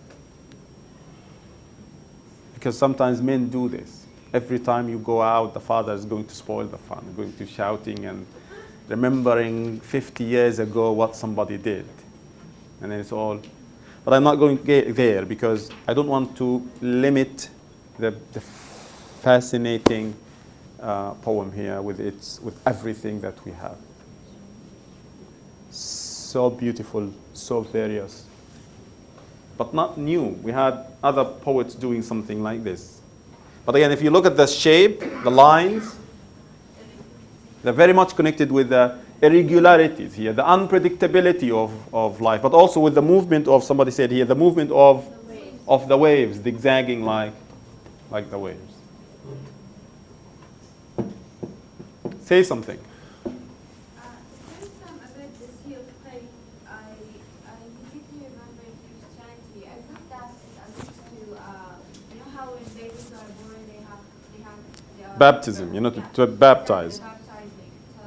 Because sometimes men do this. Every time you go out, the father is going to spoil the fun, going to shouting and remembering 50 years ago what somebody did. And then it's all. But I'm not going to get there because I don't want to limit the fascinating poem here with everything that we have. So beautiful, so various, but not new. We had other poets doing something like this. But again, if you look at the shape, the lines, they're very much connected with the irregularities here, the unpredictability of life, but also with the movement of, somebody said here, the movement of the waves, zigzagging like the waves. Say something. There's about the sea of faith. I immediately remember Christianity. I think that is alludes to you know how when babies are born they are Baptism, you know, to baptize. baptizing. So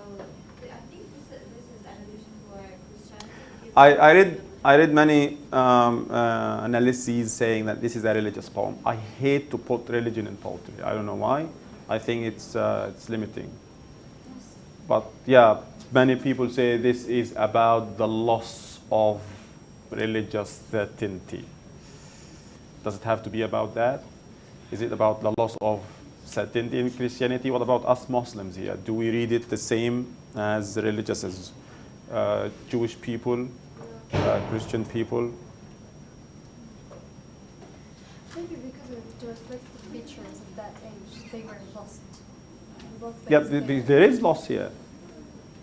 I think this is an allusion for Christianity. I read many analyses saying that this is a religious poem. I hate to put religion in poetry. I don't know why. I think it's limiting. But yeah, many people say this is about the loss of religious certainty. Does it have to be about that? Is it about the loss of certainty in Christianity? What about us Muslims here? Do we read it the same as religious as Jewish people, Christian people? Maybe because of the reflective features of that age, they were lost. Yeah, there is loss here.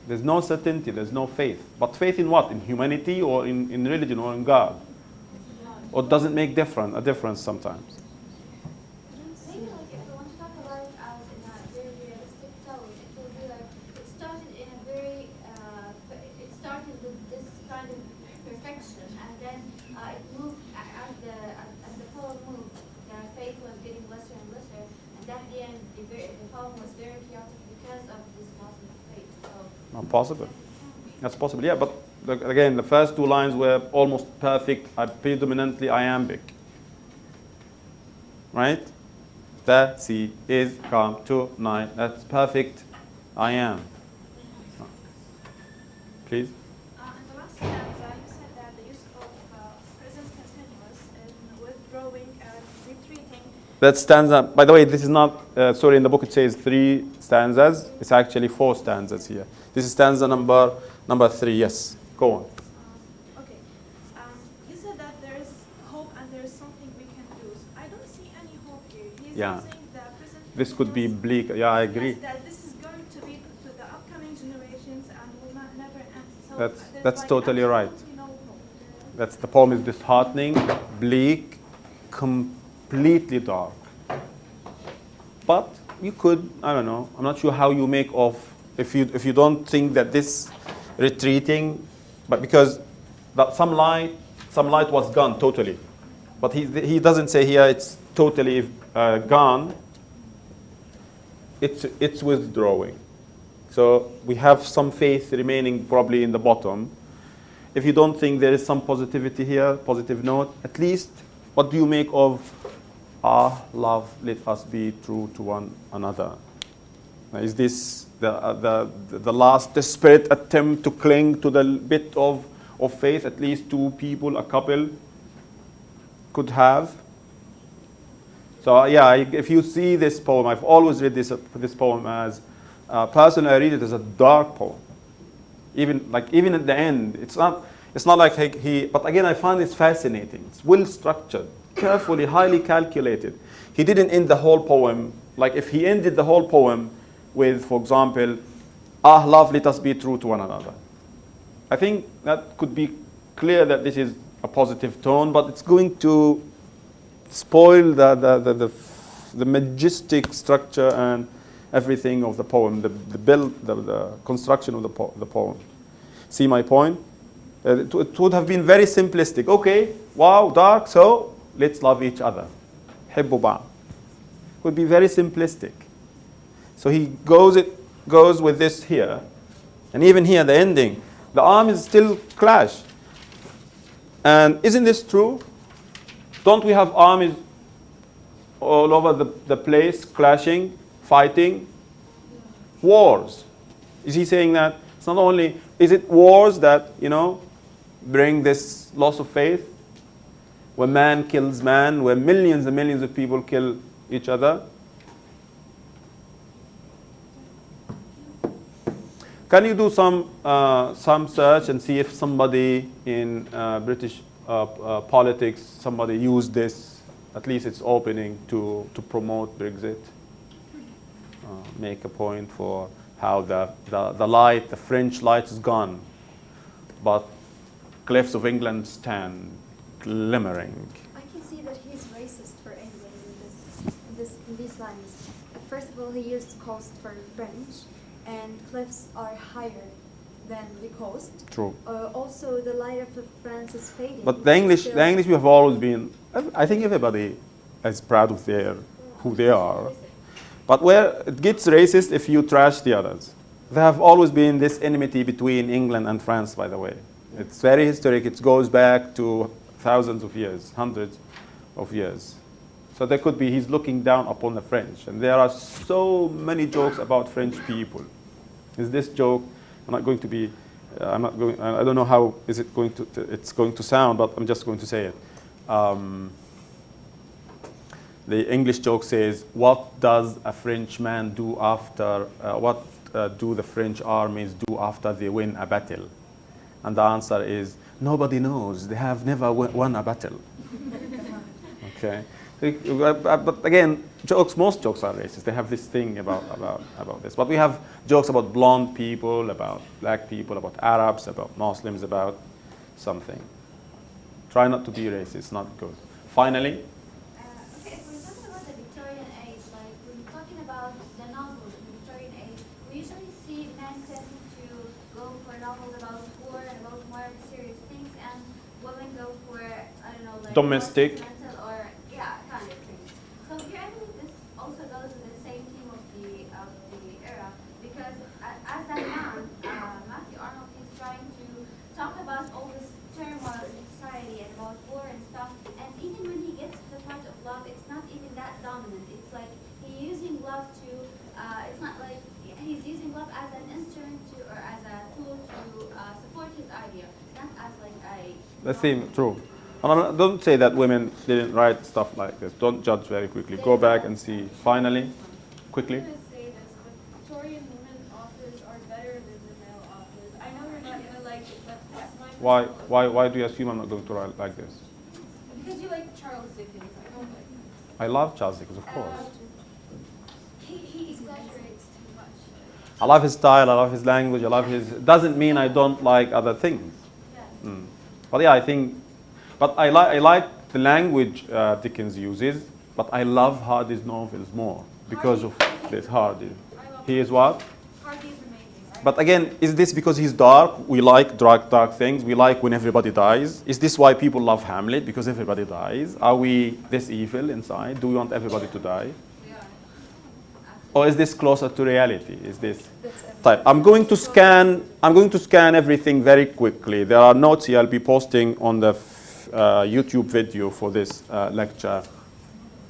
There's no certainty, there's no faith. But faith in what? In humanity or in religion or in God? Or does it make a difference sometimes? Maybe like if we want to talk about it as in a very realistic tone, it will be like it started in a very it started with this kind of perfection, and then it moved as the poem moved. The faith was getting lesser and lesser, and then at the end the poem was very chaotic because of this loss of faith. So Not possible. That's possible, yeah, but again, the first two lines were almost perfect, predominantly iambic. Right? The sea is calm tonight. That's perfect. I am. Please. In the last stanza, you said that the use of present continuous in withdrawing and retreating. That stanza, by the way, this is not, sorry, in the book it says 3 stanzas. It's actually 4 stanzas here. This is stanza number 3, yes. Go on. Okay. You said that there is hope and there is something we can do. I don't see any hope here. He's Yeah. using the present This could be continuous. bleak. Yeah, I agree. Yes, that this is going to be to the upcoming generations and will not never end. So That's there's totally right. absolutely no hope. That's the poem is disheartening, bleak, completely dark. But you could, I don't know, I'm not sure how you make of, if you don't think that this retreating, but because some light was gone totally. But he doesn't say here it's totally gone. It's withdrawing. So we have some faith remaining probably in the bottom. If you don't think there is some positivity here, positive note, at least what do you make of love, let us be true to one another? Now, is this the last desperate attempt to cling to the bit of faith at least two people, a couple, could have? So yeah, if you see this poem, I've always read this poem as, personally I read it as a dark poem. Even at the end, it's not like but again I find it fascinating. It's well structured, carefully, highly calculated. He didn't end the whole poem, like if he ended the whole poem with, for example, love, let us be true to one another. I think that could be clear that this is a positive tone, but it's going to spoil the majestic structure and everything of the poem, the construction of the poem. See my point? It would have been very simplistic. Okay, wow, dark, so let's love each other. حبوا بعض. Would be very simplistic. So he goes with this here, and even here, the ending, the armies still clash. And isn't this true? Don't we have armies all over the place clashing, fighting? Wars. Is he saying that it's not only, is it wars that, bring this loss of faith? Where man kills man, where millions and millions of people kill each other? Can you do some search and see if somebody in British politics, somebody used this, at least its opening, to promote Brexit? Make a point for how the light, the French light is gone, but cliffs of England stand glimmering. I can see that he's racist for England in these lines. First of all, he used coast for French, and cliffs are higher than the coast. True. Also, the light of France is fading. But the English we have always been, I think everybody is proud of who they are. But where it gets racist if you trash the others. There have always been this enmity between England and France, by the way. It's very historic. It goes back to thousands of years, hundreds of years. So there could be he's looking down upon the French. And there are so many jokes about French people. Is this joke, I'm not going to be, I don't know how is it going to, it's going to sound, but I'm just going to say it. The English joke says, what does a Frenchman do after, what do the French armies do after they win a battle? And the answer is, nobody knows. They have never won a battle. Okay. But again, most jokes are racist. They have this thing about this. But we have jokes about blonde people, about black people, about Arabs, about Muslims, about something. Try not to be racist, not good. Finally, Okay, if we're talking about the Victorian age, like when we're talking about the novels in the Victorian age, we usually see men tending to go for novels about war and about more serious things, and women go for, I don't know, like Domestic. sentimental or kind of things. So here I think this also goes with the same theme of the era, because as that man, Matthew Arnold, he's trying to talk about all this turmoil in society and about war and stuff, and even when he gets to the part of love, it's not even that dominant. It's like he's using love to, it's not like he's using love as an instrument to, or as a tool to support his idea, not as like the theme, true. And don't say that women didn't write stuff like this. Don't judge very quickly. Go back and see. Finally, quickly. I'm going to say this, but Victorian women authors are better than the male authors. I know you're not going to like it, but that's my Why do you assume I'm not going to write like this? Because you like Charles Dickens. I don't like him. I love Charles Dickens, of course. He exaggerates too much. I love his style, I love his language, I love his... Doesn't mean I don't like other things. Yes. But yeah, I think... But I like the language Dickens uses, but I love Hardy's novels more because of this Hardy. He is what? Hardy's amazing. But again, is this because he's dark? We like dark things. We like when everybody dies. Is this why people love Hamlet? Because everybody dies? Are we this evil inside? Do we want everybody to die? Or is this closer to reality? Is this type? I'm going to scan everything very quickly. There are notes here I'll be posting on the YouTube video for this lecture.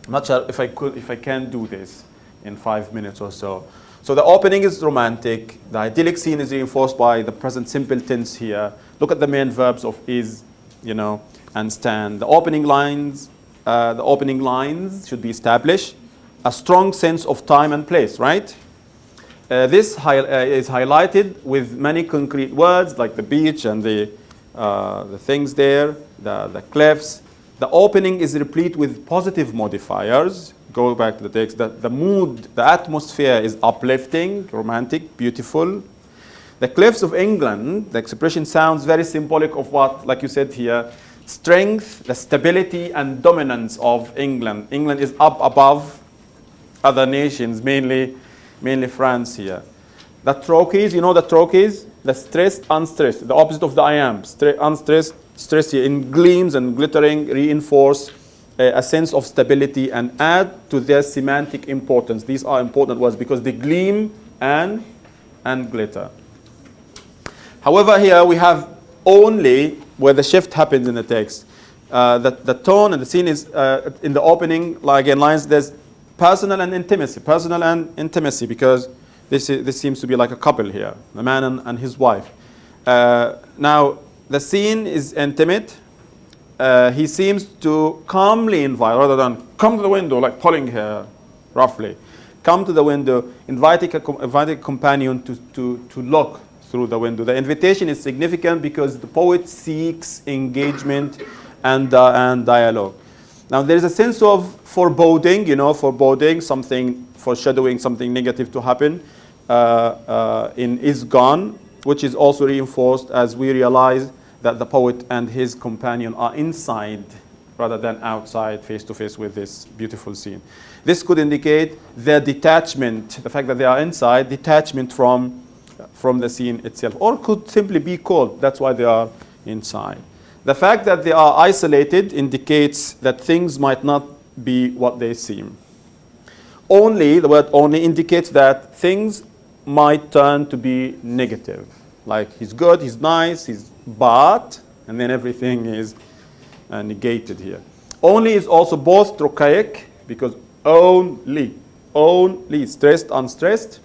I'm not sure if I can do this in 5 minutes or so. So the opening is romantic. The idyllic scene is reinforced by the present simple tense here. Look at the main verbs of is, and stand. The opening lines should be established. A strong sense of time and place, right? This is highlighted with many concrete words like the beach and the things there, the cliffs. The opening is replete with positive modifiers. Go back to the text. The mood, the atmosphere is uplifting, romantic, beautiful. The cliffs of England, the expression sounds very symbolic of what, like you said here, strength, the stability and dominance of England. England is up above other nations, mainly France here. The trochees, the trochees, the stressed, unstressed, the opposite of the I am. Unstressed, stress here in gleams and glittering reinforce a sense of stability and add to their semantic importance. These are important words because they gleam and glitter. However, here we have only where the shift happens in the text. The tone and the scene is in the opening, lines, there's personal and intimacy, because this seems to be like a couple here, a man and his wife. Now, the scene is intimate. He seems to calmly invite, rather than come to the window, like pulling her roughly. Come to the window, inviting a companion to look through the window. The invitation is significant because the poet seeks engagement and dialogue. Now, there is a sense of foreboding, foreboding, something, foreshadowing something negative to happen in Is Gone, which is also reinforced as we realize that the poet and his companion are inside rather than outside, face to face with this beautiful scene. This could indicate their detachment, the fact that they are inside, detachment from the scene itself, or could simply be cold. That's why they are inside. The fact that they are isolated indicates that things might not be what they seem. Only, the word only indicates that things might turn to be negative. Like he's good, he's nice, he's bad, and then everything is negated here. Only is also both trochaic, because only, stressed, unstressed,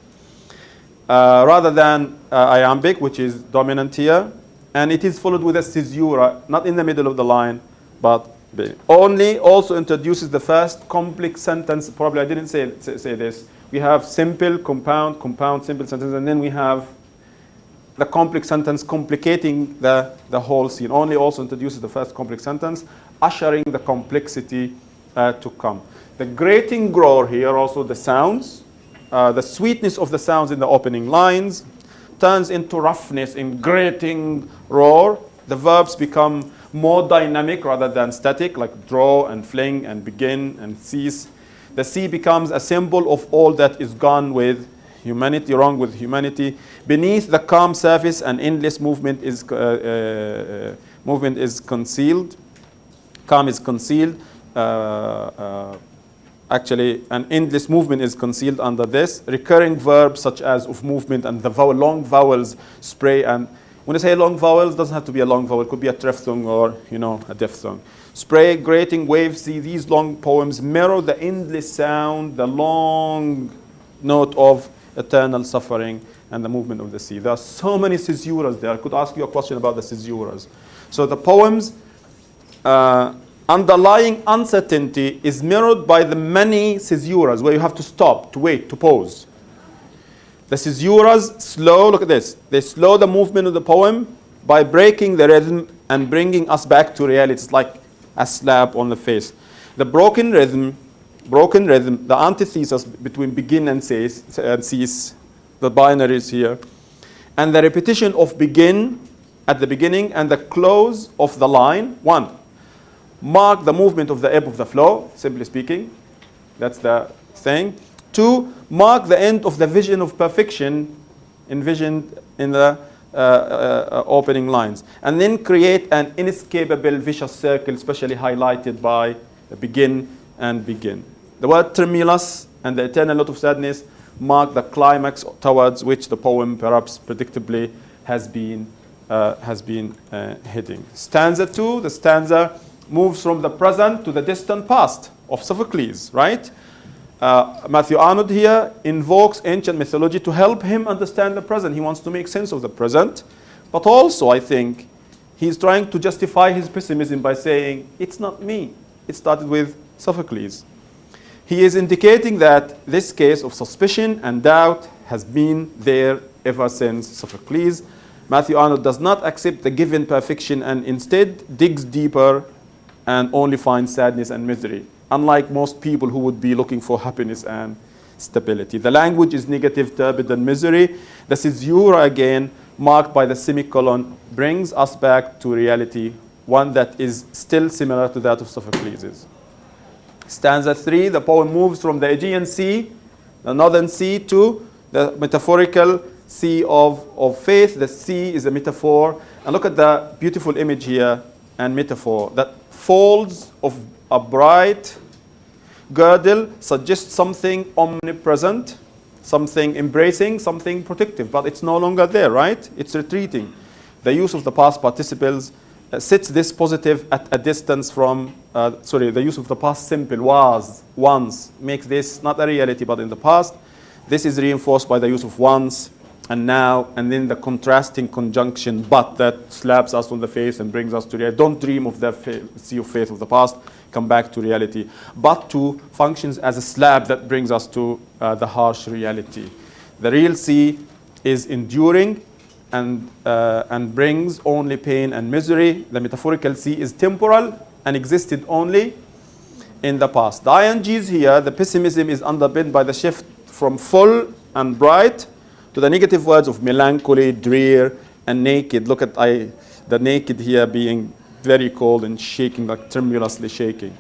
rather than iambic, which is dominant here. And it is followed with a caesura, not in the middle of the line, but only also introduces the first complex sentence. Probably I didn't say this. We have simple, compound, simple sentence, and then we have the complex sentence complicating the whole scene. Only also introduces the first complex sentence, ushering the complexity to come. The grating growl here, also the sounds, the sweetness of the sounds in the opening lines, turns into roughness in grating roar. The verbs become more dynamic rather than static, like draw and fling and begin and cease. The sea becomes a symbol of all that is gone with humanity, wrong with humanity. Beneath the calm surface, an endless movement is concealed. Calm is concealed. Actually, an endless movement is concealed under this. Recurring verbs such as of movement and the long vowels spray. And when I say long vowels, it doesn't have to be a long vowel. It could be a triphthong or, a diphthong. Spray, grating, wave, see, these long poems mirror the endless sound, the long note of eternal suffering and the movement of the sea. There are so many caesuras there. I could ask you a question about the caesuras. So the poems underlying uncertainty is mirrored by the many caesuras where you have to stop, to wait, to pause. The caesuras slow, look at this, they slow the movement of the poem by breaking the rhythm and bringing us back to reality. It's like a slap on the face. The broken rhythm, the antithesis between begin and cease, the binaries here, and the repetition of begin at the beginning and the close of the line, one, mark the movement of the ebb of the flow, simply speaking. That's the thing. Two, mark the end of the vision of perfection envisioned in the opening lines. And then create an inescapable vicious circle, especially highlighted by the begin and begin. The word tremulous and the eternal note of sadness mark the climax towards which the poem, perhaps predictably, has been heading. Stanza 2, the stanza moves from the present to the distant past of Sophocles, right? Matthew Arnold here invokes ancient mythology to help him understand the present. He wants to make sense of the present, but also I think he's trying to justify his pessimism by saying, it's not me. It started with Sophocles. He is indicating that this case of suspicion and doubt has been there ever since Sophocles. Matthew Arnold does not accept the given perfection and instead digs deeper and only finds sadness and misery, unlike most people who would be looking for happiness and stability. The language is negative, turbid, and misery. The caesura, again, marked by the semicolon, brings us back to reality, one that is still similar to that of Sophocles'. Stanza 3, the poem moves from the Aegean Sea, the northern sea, to the metaphorical sea of faith. The sea is a metaphor. And look at the beautiful image here and metaphor. That folds of a bright girdle suggests something omnipresent, something embracing, something protective, but it's no longer there, right? It's retreating. The use of the past participles sets this positive at a distance from, the use of the past simple, was, once, makes this not a reality, but in the past. This is reinforced by the use of once and now, and then the contrasting conjunction, but, that slaps us on the face and brings us to reality. Don't dream of the sea of faith of the past, come back to reality. But to functions as a slab that brings us to the harsh reality. The real sea is enduring, and brings only pain and misery. The metaphorical sea is temporal and existed only in the past. The INGs here, the pessimism is underpinned by the shift from full and bright to the negative words of melancholy, drear, and naked. Look at the naked here being very cold and shaking, like tremulously shaking.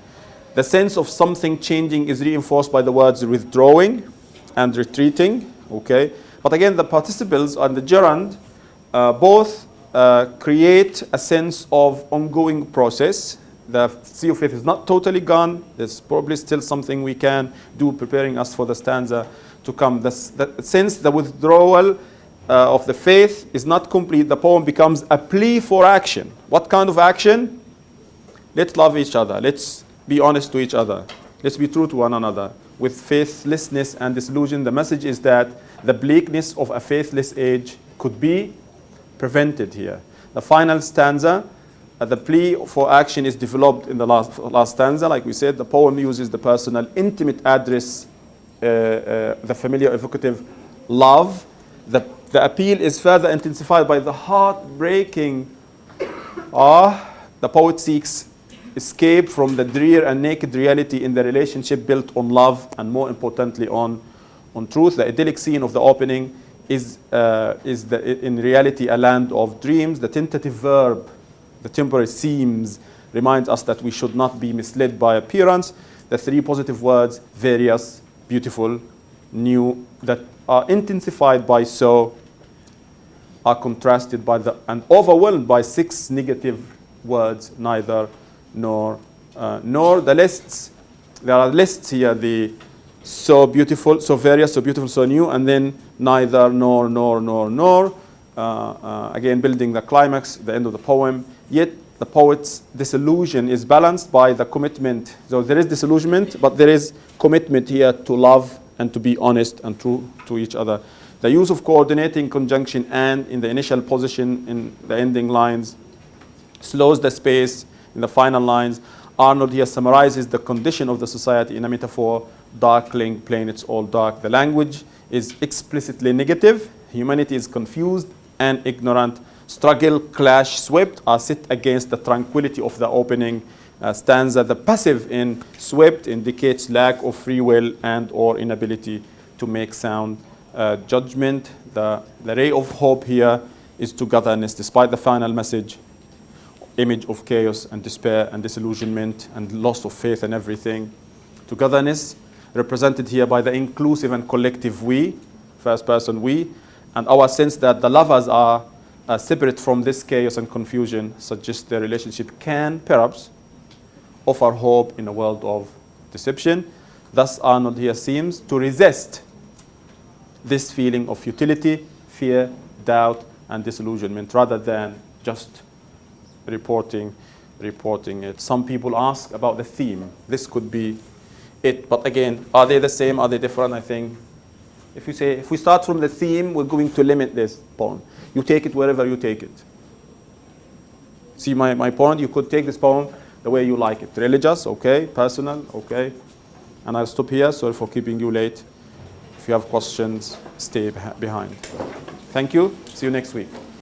The sense of something changing is reinforced by the words withdrawing and retreating. Okay, but again, the participles and the gerund both create a sense of ongoing process. The sea of faith is not totally gone. There's probably still something we can do, preparing us for the stanza to come. Since the withdrawal of the faith is not complete, the poem becomes a plea for action. What kind of action? Let's love each other. Let's be honest to each other. Let's be true to one another. With faithlessness and disillusion, the message is that the bleakness of a faithless age could be prevented here. The final stanza, the plea for action is developed in the last stanza. Like we said, the poem uses the personal, intimate address, the familiar, evocative love. The appeal is further intensified by the heartbreaking the poet seeks escape from the drear and naked reality in the relationship built on love and, more importantly, on truth. The idyllic scene of the opening is in reality a land of dreams. The tentative verb, the temporary seems, reminds us that we should not be misled by appearance. The three positive words, various, beautiful, new, that are intensified by so, are contrasted by and overwhelmed by six negative words, neither, nor. The lists, there are lists here, the so beautiful, so various, so beautiful, so new, and then neither, nor, again building the climax, the end of the poem. Yet the poet's disillusion is balanced by the commitment. So there is disillusionment, but there is commitment here to love and to be honest and true to each other. The use of coordinating conjunction and in the initial position in the ending lines slows the space in the final lines. Arnold here summarizes the condition of the society in a metaphor: darkling, plain, it's all dark. The language is explicitly negative. Humanity is confused and ignorant. Struggle, clash, swept are set against the tranquility of the opening stanza. The passive in swept indicates lack of free will and or inability to make sound judgment. The ray of hope here is togetherness, despite the final message, image of chaos and despair and disillusionment and loss of faith and everything. Togetherness represented here by the inclusive and collective we, first person we, and our sense that the lovers are separate from this chaos and confusion suggests their relationship can perhaps offer hope in a world of deception. Thus Arnold here seems to resist this feeling of futility, fear, doubt, and disillusionment, rather than just reporting it. Some people ask about the theme. This could be it, but again, are they the same? Are they different? I think if we start from the theme, we're going to limit this poem. You take it wherever you take it. See my point? You could take this poem the way you like it. Religious, okay. Personal, okay. And I'll stop here. Sorry for keeping you late. If you have questions, stay behind. Thank you. See you next week.